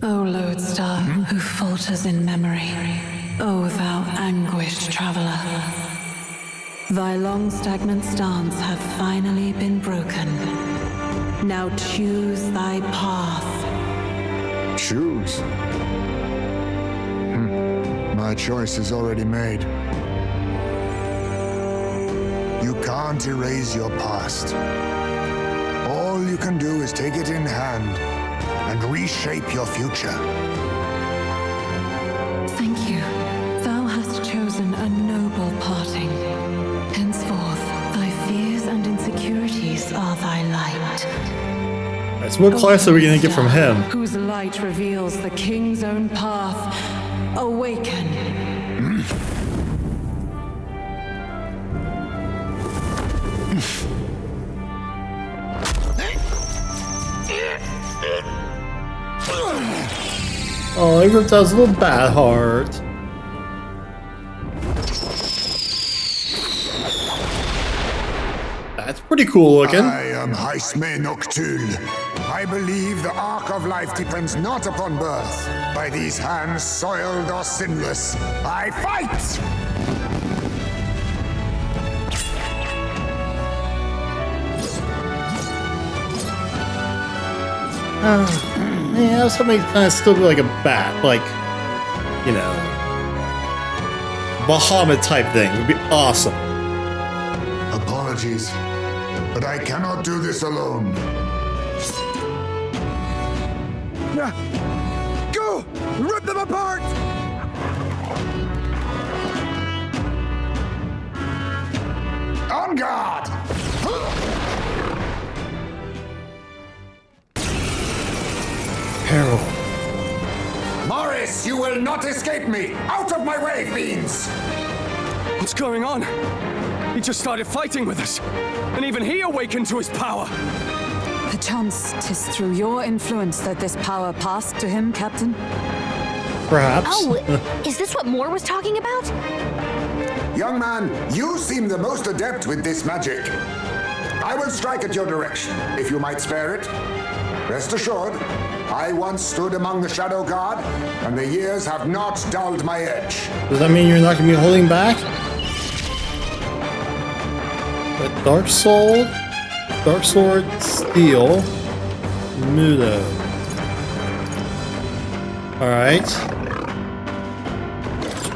O lodestar, who falters in memory, O thou anguished traveler. Thy long stagnant stance hath finally been broken. Now choose thy path. Choose? My choice is already made. You can't erase your past. All you can do is take it in hand and reshape your future. Thank you. Thou hast chosen a noble parting. Henceforth, thy fears and insecurities are thy light. Alright, so what class are we gonna get from him? Whose light reveals the king's own path. Awaken. Oh, he ripped out his little bat heart. That's pretty cool looking. I am Haisme Noctul. I believe the arc of life depends not upon birth. By these hands, soiled or sinless, I fight! Yeah, I was hoping he'd kind of still be like a bat, like, you know, Bahamut type thing. Would be awesome. Apologies, but I cannot do this alone. Go! Rip them apart! On guard! Peril. Morris, you will not escape me! Out of my way, fiends! What's going on? He just started fighting with us, and even he awakened to his power. Perchance 'tis through your influence that this power passed to him, Captain? Perhaps. Oh, is this what Moore was talking about? Young man, you seem the most adept with this magic. I will strike at your direction, if you might spare it. Rest assured, I once stood among the Shadow Guard, and the years have not dulled my edge. Does that mean you're not going to be holding back? But Dark Sword, Steel, Mudo. Alright.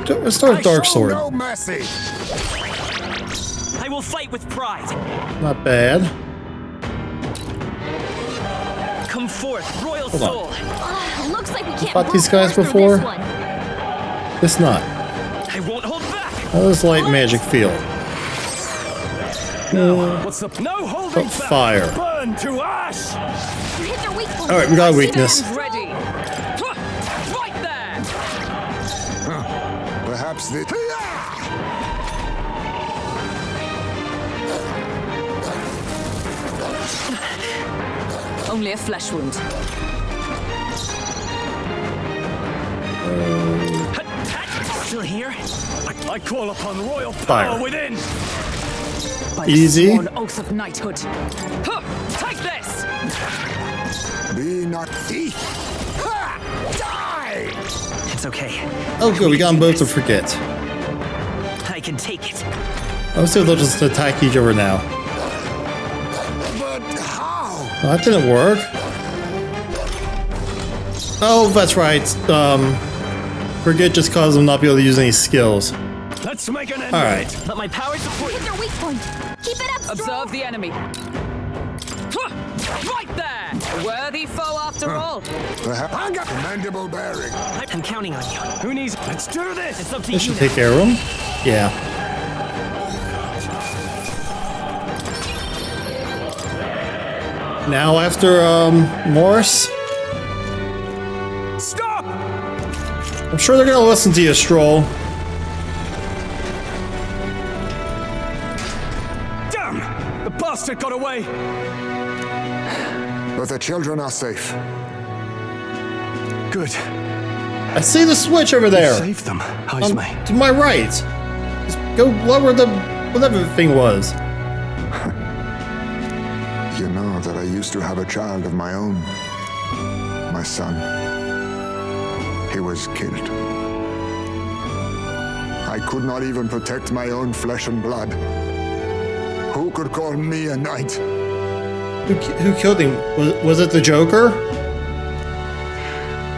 Let's start with Dark Sword. No mercy. I will fight with pride. Not bad. Come forth, royal Hold on. soul. Looks like we can't fought these brute guys force through before? this one. It's not. I won't hold back. How does light magic feel? What's the no holding Oh, back? fire. Burn to ash. You hit their weak point. Alright, we got a weakness. Ready. Right there. Perhaps this... Only a flesh wound. Still here? I call upon royal Fire. power within. By the Easy. sworn oath of knighthood. Take this! Be not thief. Ha! Die! It's okay. Oh good, we got them both to forget. I can take it. I was they'll just attack each other now. But how? Oh, that didn't work. Oh, that's right. Forget just caused them not be able to use any skills. Let's make an end. Alright. Let my power support. Hit their weak point. Keep it up, strong. Observe the enemy. Right there! A worthy foe after all. Perhaps commendable bearing. I'm counting on you. Who needs? Let's do this. It's up to This you. should take care of them. Yeah. Now after Morris, Stop! I'm sure they're gonna listen to you, Stroll. Damn! The bastard got away. But the children are safe. Good. I see the switch over there. Save them, Haisme. To my right. Just go lower the whatever the thing was. You know that I used to have a child of my own. My son. He was killed. I could not even protect my own flesh and blood. Who could call me a knight? Who killed him? Was it the Joker?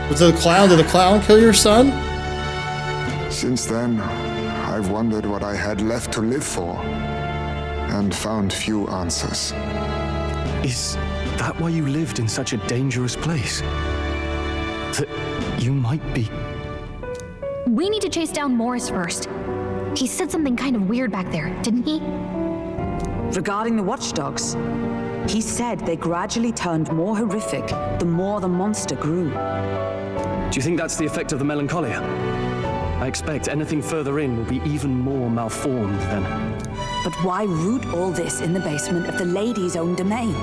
Was it the clown? Did the clown kill your son? Since then, I've wondered what I had left to live for, and found few answers. Is that why you lived in such a dangerous place? That you might be... We need to chase down Morris first. He said something kind of weird back there, didn't he? Regarding the watchdogs, he said they gradually turned more horrific the more the monster grew. Do you think that's the effect of the melancholia? I expect anything further in will be even more malformed then. But why root all this in the basement of the lady's own domain?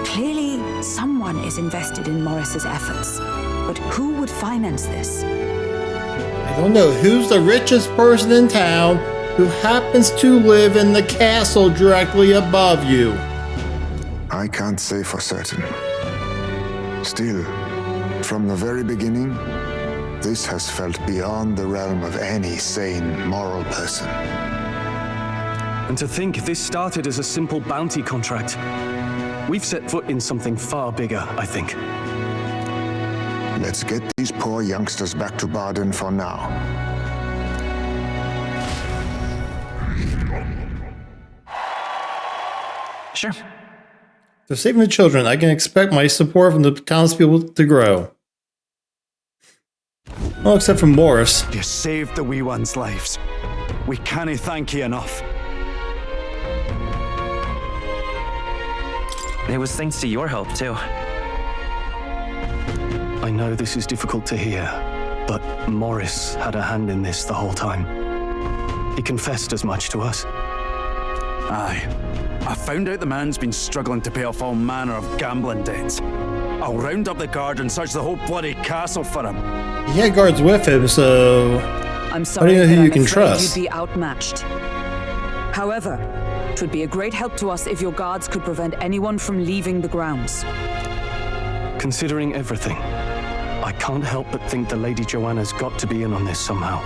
Clearly, someone everyone is invested in Morris's efforts. But who would finance this? I don't know. Who's the richest person in town who happens to live in the castle directly above you? I can't say for certain. Still, from the very beginning, this has felt beyond the realm of any sane, moral person. And to think this started as a simple bounty contract. We've set foot in something far bigger, I think. Let's get these poor youngsters back to Barden for now. Sure. For saving the children, I can expect my support from the townspeople to grow. Well, except for Morris. You saved the wee ones' lives. We can't thank you enough. It was thanks to your help, too. I know this is difficult to hear, but Morris had a hand in this the whole time. He confessed as much to us. Aye. I found out the man's been struggling to pay off all manner of gambling debts. I'll round up the guard and search the whole bloody castle for him. He had guards with him, so I'm sorry, how do you know who but you I'm can afraid trust? You'd be outmatched. However, it would be a great help to us if your guards could prevent anyone from leaving the grounds. Considering everything, I can't help but think the Lady Joanna's got to be in on this somehow.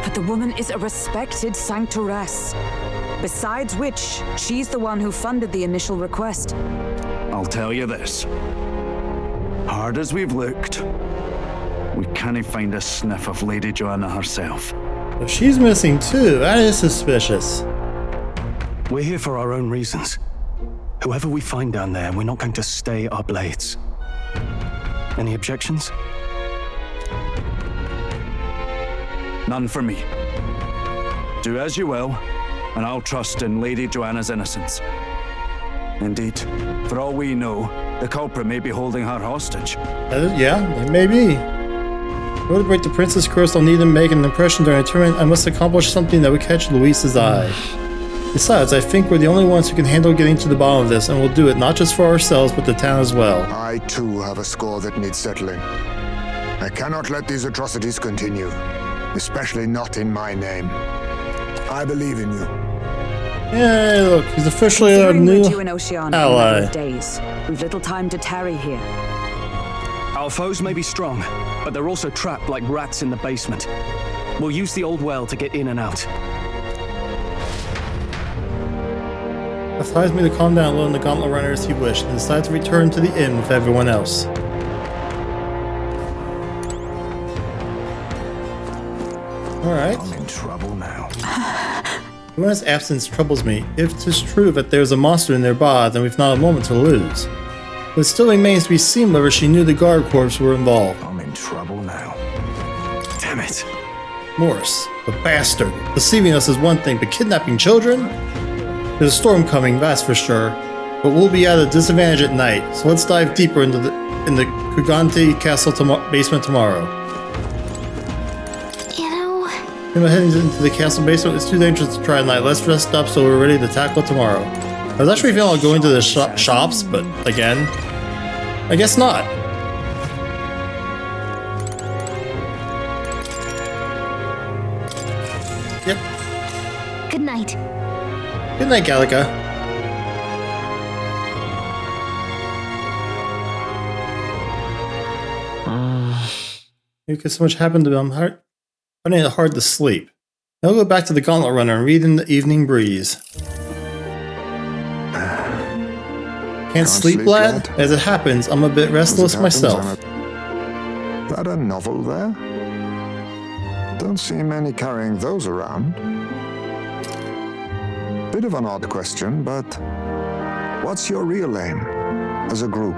But the woman is a respected sanctoress. Besides which, she's the one who funded the initial request. I'll tell you this. Hard as we've looked, we can't find a sniff of Lady Joanna herself. Well, she's missing too. That is suspicious. We're here for our own reasons. Whoever we find down there, we're not going to stay our blades. Any objections? None for me. Do as you will, and I'll trust in Lady Joanna's innocence. Indeed, for all we know, the culprit may be holding her hostage. Yeah, it may be. In order to break the princess curse, I'll need to make an impression during a tournament. I must accomplish something that would catch Luis's eye. Besides, I think we're the only ones who can handle getting to the bottom of this, and we'll do it not just for ourselves, but the town as well. I too have a score that needs settling. I cannot let these atrocities continue, especially not in my name. I believe in you. Hey, look, he's officially our Considering new we're due in Oceania in a ally. matter of days, we've little time to tarry here. Our foes may be strong, but they're also trapped like rats in the basement. We'll use the old well to get in and out. Advised me to calm down low in the gauntlet runner as he wished, and decided to return to the inn with everyone else. Alright. I'm in trouble now. Joanna's absence troubles me. If 'tis true that there's a monster in nearby, then we've not a moment to lose. But it still remains to be seen whether she knew the guard corps were involved. I'm in trouble now. Damn it. Morris, the bastard. Deceiving us is one thing, but kidnapping children? There's a storm coming, that's for sure. But we'll be at a disadvantage at night, so let's dive deeper into the Kugante Castle basement tomorrow. Am I heading into the castle basement? It's too dangerous to try at night. Let's rest up so we're ready to tackle tomorrow. I was actually feeling like going to the shops, but again, I guess not. Yep. Good night. Good night, Gallica. Because so much happened to them. Finding it hard to sleep. I'll go back to the gauntlet runner and read in the evening breeze. Can't sleep, lad? As it happens, I'm a bit restless myself. That a novel there? Don't see many carrying those around. Bit of an odd question, but what's your real aim as a group?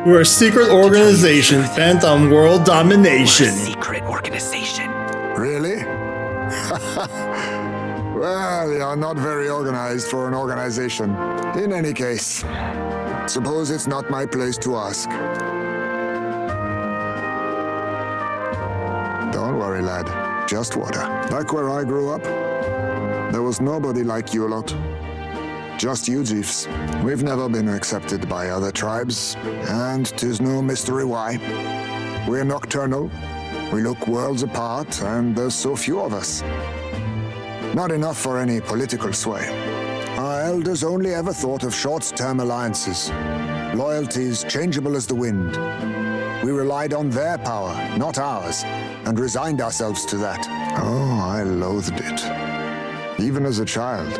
We're a secret organization bent on world domination. Secret organization. Really? Well, you're not very organized for an organization. In any case, suppose it's not my place to ask. Don't worry, lad. Just water. Back where I grew up, there was nobody like you lot. Just you chiefs. We've never been accepted by other tribes, and 'tis no mystery why. We're nocturnal, we look worlds apart, and there's so few of us. Not enough for any political sway. Our elders only ever thought of short-term alliances, loyalties changeable as the wind. We relied on their power, not ours, and resigned ourselves to that. Oh, I loathed it. Even as a child.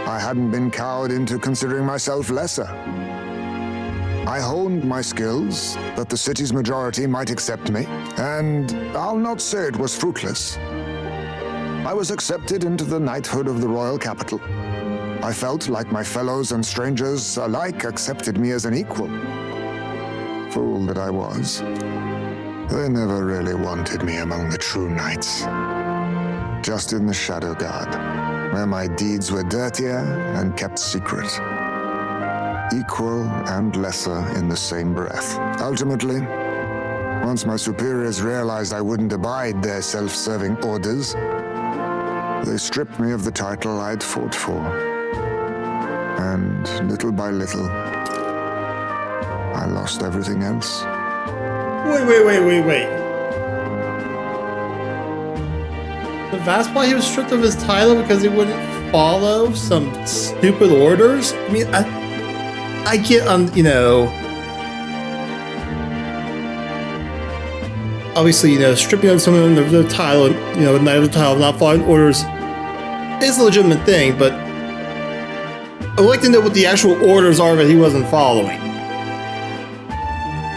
I hadn't been cowed into considering myself lesser. I honed my skills that the city's majority might accept me, and I'll not say it was fruitless. I was accepted into the knighthood of the royal capital. I felt like my fellows and strangers alike accepted me as an equal. Fool that I was. They never really wanted me among the true knights. Just in the Shadow Guard, where my deeds were dirtier and kept secret. Equal and lesser in the same breath. Ultimately, once my superiors realized I wouldn't abide their self-serving orders, they stripped me of the title I'd fought for. And little by little, I lost everything else. Wait. That's why he was stripped of his title, because he wouldn't follow some stupid orders? I mean, I get on, you know... Obviously, you know, stripping of someone of their title, you know, knight of the title, not following orders is a legitimate thing, but I'd like to know what the actual orders are that he wasn't following.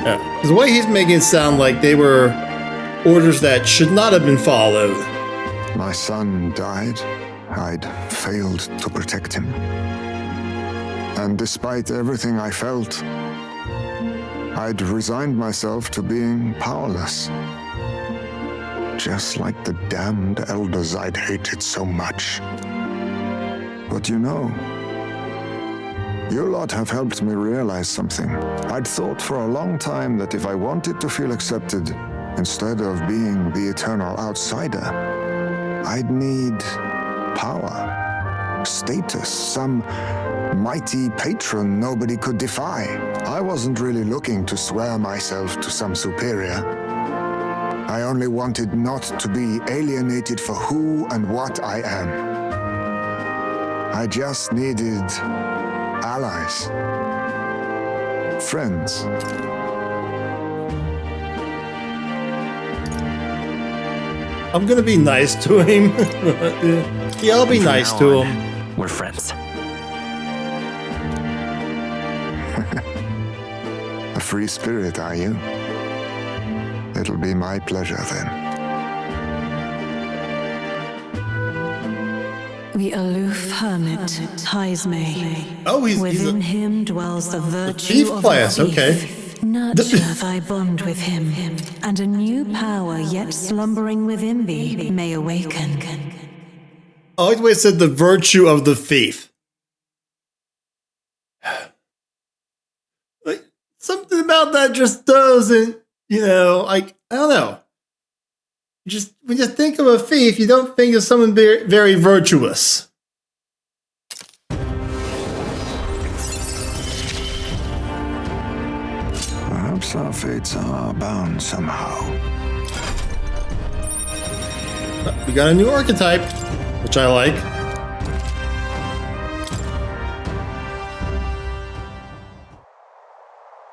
Yeah, because the way he's making it sound like they were orders that should not have been followed. My son died. I'd failed to protect him. And despite everything I felt, I'd resigned myself to being powerless. Just like the damned elders I'd hated so much. But you know, you lot have helped me realize something. I'd thought for a long time that if I wanted to feel accepted, instead of being the eternal outsider, I'd need power, status, some mighty patron nobody could defy. I wasn't really looking to swear myself to some superior. I only wanted not to be alienated for who and what I am. I just needed allies, friends. I'm gonna be nice to him. Yeah, I'll be nice to him. We're friends. A free spirit, are you? It'll be my pleasure then. The aloof hermit, Heismay. Oh, Within him dwells the virtue thief of class, the thief. okay. Nurture thy bond with him, and a new power yet slumbering within thee may awaken. I like the way it said the virtue of the thief. Like, something about that just doesn't, you know, like, I don't know. Just, when you think of a thief, you don't think of someone very, very virtuous. Perhaps our fates are bound somehow. We got a new archetype, which I like.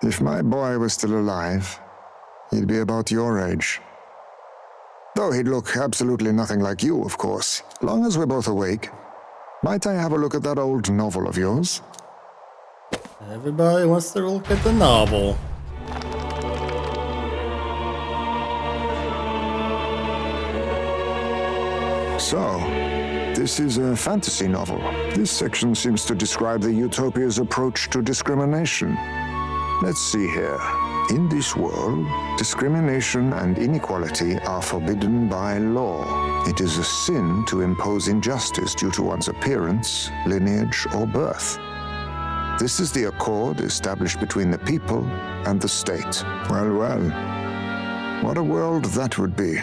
If my boy was still alive, he'd be about your age. Though he'd look absolutely nothing like you, of course. Long as we're both awake. Might I have a look at that old novel of yours? Everybody wants to look at the novel. So, this is a fantasy novel. This section seems to describe the Utopia's approach to discrimination. Let's see here. In this world, discrimination and inequality are forbidden by law. It is a sin to impose injustice due to one's appearance, lineage, or birth. This is the accord established between the people and the state. Well, what a world that would be.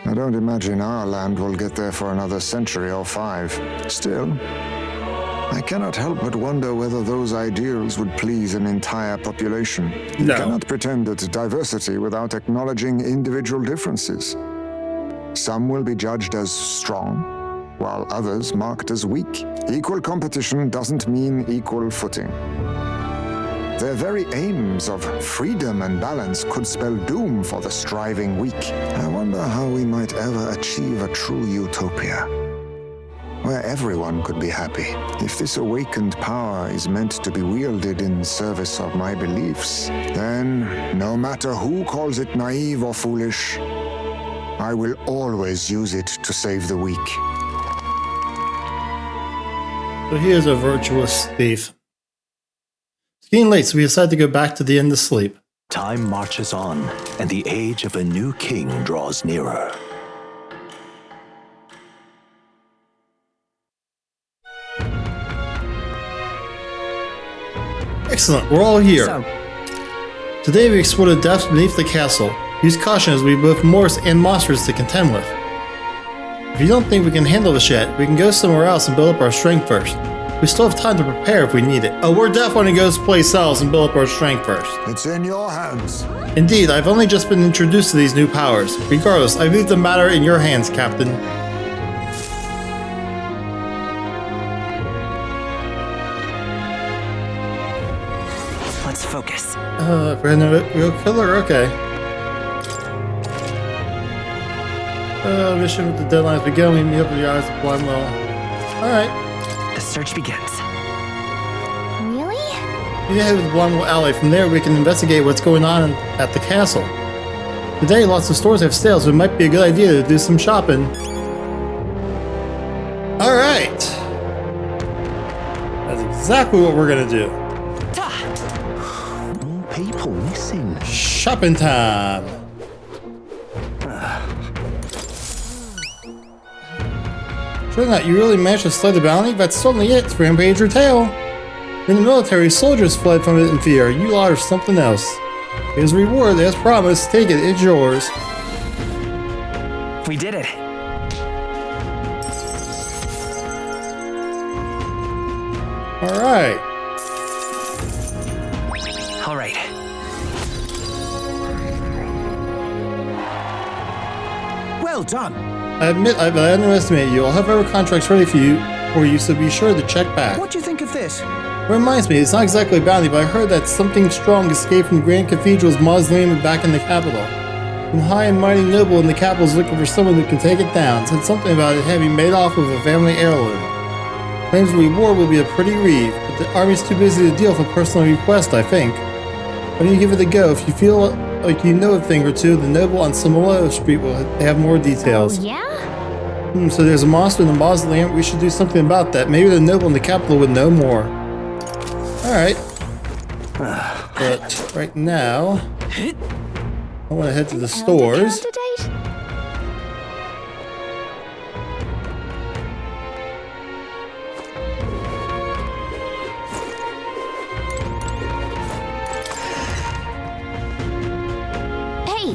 I don't imagine our land will get there for another century or 5. Still, I cannot help but wonder whether those ideals would please an entire population. You cannot pretend at diversity without acknowledging individual differences. Some will be judged as strong, while others marked as weak. Equal competition doesn't mean equal footing. Their very aims of freedom and balance could spell doom for the striving weak. I wonder how we might ever achieve a true utopia, where everyone could be happy. If this awakened power is meant to be wielded in service of my beliefs, then, no matter who calls it naive or foolish, I will always use it to save the weak. So he is a virtuous thief. It's getting late, so we decide to go back to the inn to sleep. Time marches on, and the age of a new king draws nearer. Excellent, we're all here. Today we explore the depths beneath the castle. Use caution as we have both Morse and monsters to contend with. If you don't think we can handle this yet, we can go somewhere else and build up our strength first. We still have time to prepare if we need it. Oh, we're definitely going to go play cells and build up our strength first. It's in your hands. Indeed, I've only just been introduced to these new powers. Regardless, I leave the matter in your hands, Captain. Let's focus. Random real killer? Okay. Mission with the deadlines begun. We meet up with the eyes of Blindwell. Alright. The search begins. Really? We head to the Blindwell Alley. From there, we can investigate what's going on at the castle. Today, lots of stores have sales, so it might be a good idea to do some shopping. Alright. That's exactly what we're gonna do. More people missing. Shopping time. Sure not, you really managed to slay the bounty? That's certainly it. It's Rampage or Tail. In the military, soldiers fled from it in fear. You lot are something else. Here's a reward, as promised. Take it, it's yours. We did it. Alright. All right. Well done. I admit I've underestimated you. I'll have our contracts ready for you, so be sure to check back. What do you think of this? Reminds me, it's not exactly a bounty, but I heard that something strong escaped from the Grand Cathedral's mausoleum and back in the capital. Some high and mighty noble in the capital is looking for someone who can take it down. Said something about it having made off with a family heirloom. Claims the reward will be a pretty reeve, but the army's too busy to deal with a personal request, I think. Why don't you give it a go? If you feel like you know a thing or two, the noble on Samoa Street will have more details. Oh, yeah? So there's a monster in the mausoleum. We should do something about that. Maybe the noble in the capital would know more. Alright. But right now, I want to head to the stores. Hey!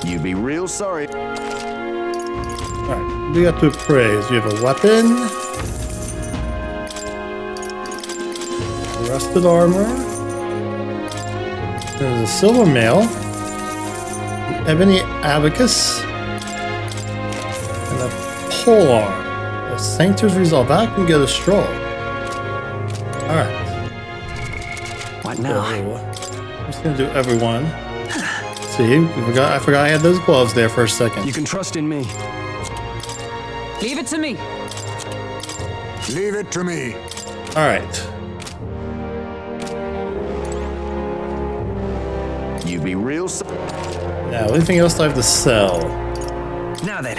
You'd be real sorry. Alright, we got to appraise. You have a weapon. Rusted armor. There's a silver mail. An ebony abacus. And a polearm. A Sanctor's Resolve. I can get a stroll. Alright. What now? I'm just gonna do everyone. See, I forgot I had those gloves there for a second. You can trust in me. Leave it to me. Leave it to me. Alright. You'd be real Now, anything else I have to sell? Now then.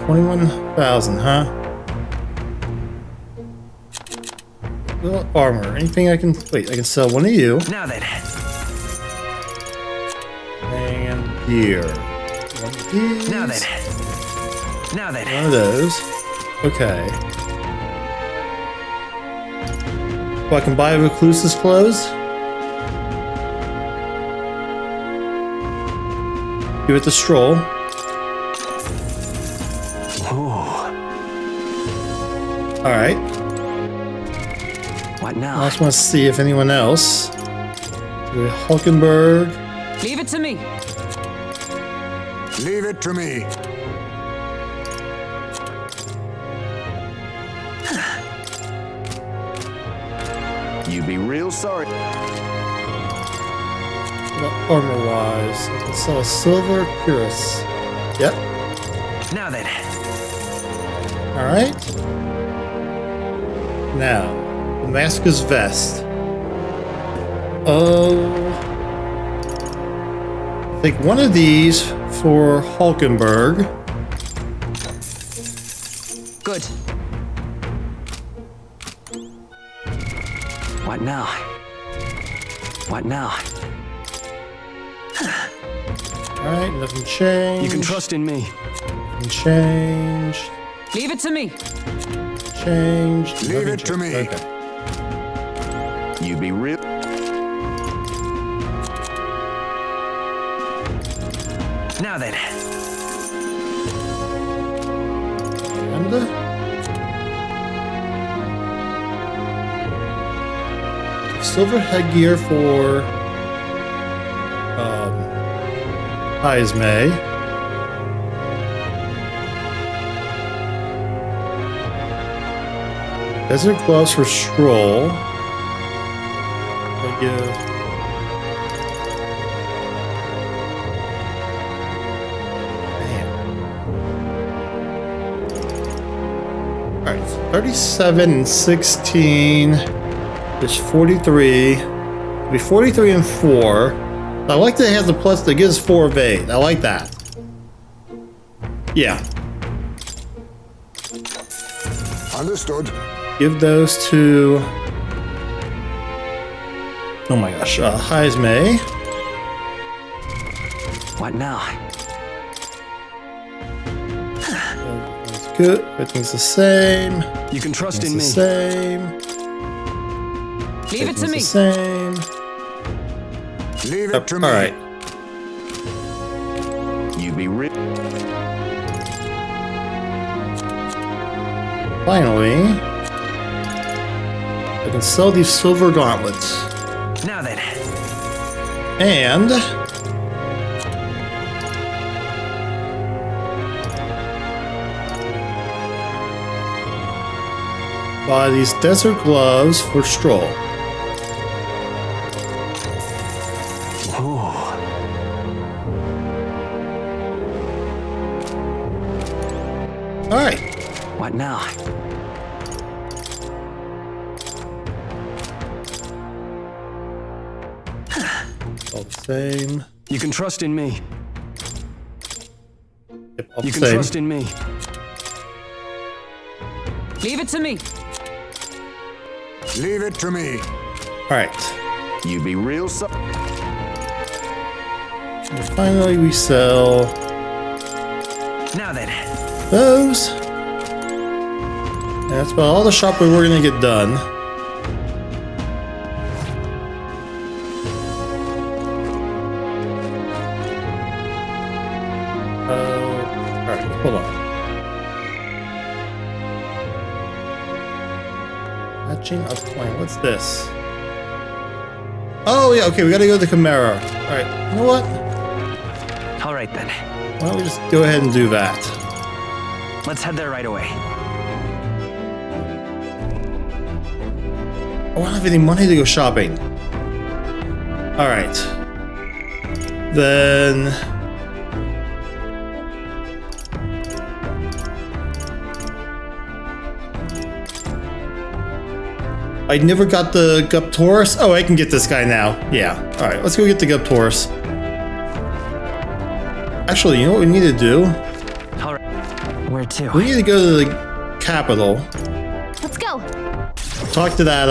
21,000, huh? Well, armor. Anything I can... Wait, I can sell one of you. Now then. And gear. One of these. Now then. Now then. One of those. Okay. Well, I can buy recluse's clothes. Give it the stroll. Oh. Alright. What now? I just want to see if anyone else. Hulkenberg. Leave it to me. Leave it to me. You'd be real sorry. Armor wise, I can sell a silver cuirass. Yep. Now then. Alright. Now, Damascus vest. Oh. Take one of these for Hulkenberg. Good. What now? What now? Alright, nothing changed. You can trust in me. Nothing changed. Leave it to me. Changed. Leave it to me. Okay. You'd be real. Now then. And silver headgear for Ismay. Desert gloves for Stroll. Alright, 37 and 16 is 43. It'll be 43 and 4. I like that it has the plus that gives 4 evade. I like that. Yeah. Understood. Give those to... Oh my gosh, Heismay. What now? That's good. Everything's the same. You can trust in me. The same. Leave it to me. The same. Leave it to me. All right. You'd be real. Finally, I can sell these silver gauntlets. Now then. And buy these desert gloves for Stroll. All right. What now? All the same. You can trust in me. Yep, all You the can same. trust in me. Leave it to me. Leave it to me. All right. You'd be real sorry. And finally, we sell Now then. those. And that's about all the shopping we're gonna get done. Alright, hold on. Matching up point. What's this? Oh yeah, okay, we gotta go to the Chimera. Alright, you know what? All right then. Why don't we just go ahead and do that? Let's head there right away. I don't have any money to go shopping. Alright. Then... I never got the Guptaurus. Oh, I can get this guy now. Yeah. Alright, let's go get the Guptaurus. Actually, you know what we need to do? All right. Where to? We need to go to the capital. Let's go. Talk to that,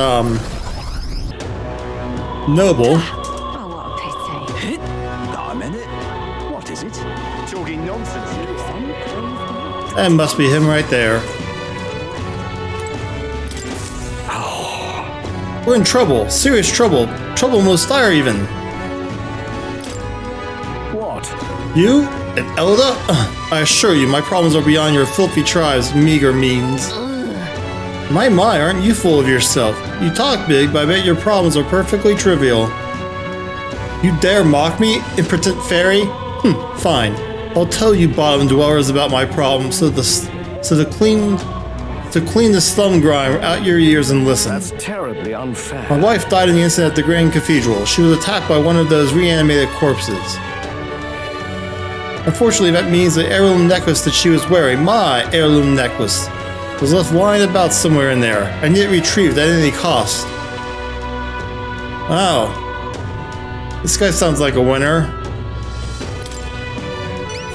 noble. Oh, what a pity. Not a minute. What is it? Talking nonsense. That must be him right there. We're in trouble. Serious trouble. Trouble most dire even. What? You? An Elda? I assure you, my problems are beyond your filthy tribe's meager means. My, aren't you full of yourself? You talk big, but I bet your problems are perfectly trivial. You dare mock me, impotent fairy? Fine. I'll tell you bottom dwellers about my problems to clean the slum grime out your ears and listen. That's terribly unfair. My wife died in the incident at the Grand Cathedral. She was attacked by one of those reanimated corpses. Unfortunately, that means the heirloom necklace that she was wearing, my heirloom necklace, was left lying about somewhere in there. I need it retrieved at any cost. Wow. This guy sounds like a winner.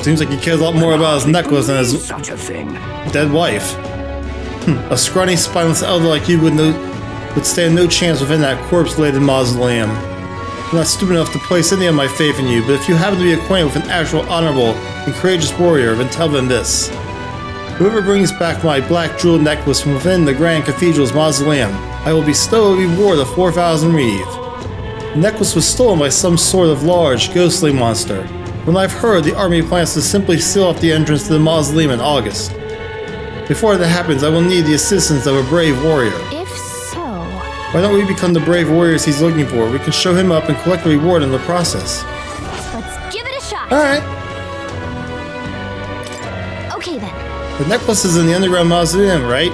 Seems like he cares a lot more about his necklace than his dead wife. A scrawny, spineless elder like you would stand no chance within that corpse-laden mausoleum. I'm not stupid enough to place any of my faith in you, but if you happen to be acquainted with an actual honorable and courageous warrior, then tell them this. Whoever brings back my black jeweled necklace from within the Grand Cathedral's mausoleum, I will bestow a reward of 4,000 reeve. The necklace was stolen by some sort of large, ghostly monster. From what I've heard, the army plans to simply seal off the entrance to the mausoleum in August. Before that happens, I will need the assistance of a brave warrior. If so... Why don't we become the brave warriors he's looking for? We can show him up and collect a reward in the process. Let's give it a shot. Alright. Okay then. The necklace is in the underground mausoleum, right?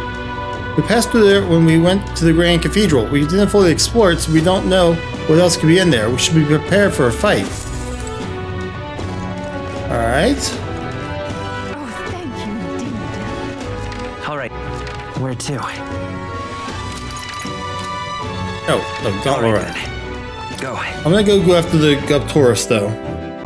We passed through there when we went to the Grand Cathedral. We didn't fully explore it, so we don't know what else could be in there. We should be prepared for a fight. Alright. Oh, thank you indeed. All right. Where to? Oh, gauntlet run. Go. I'm gonna go after the Gup tourist though.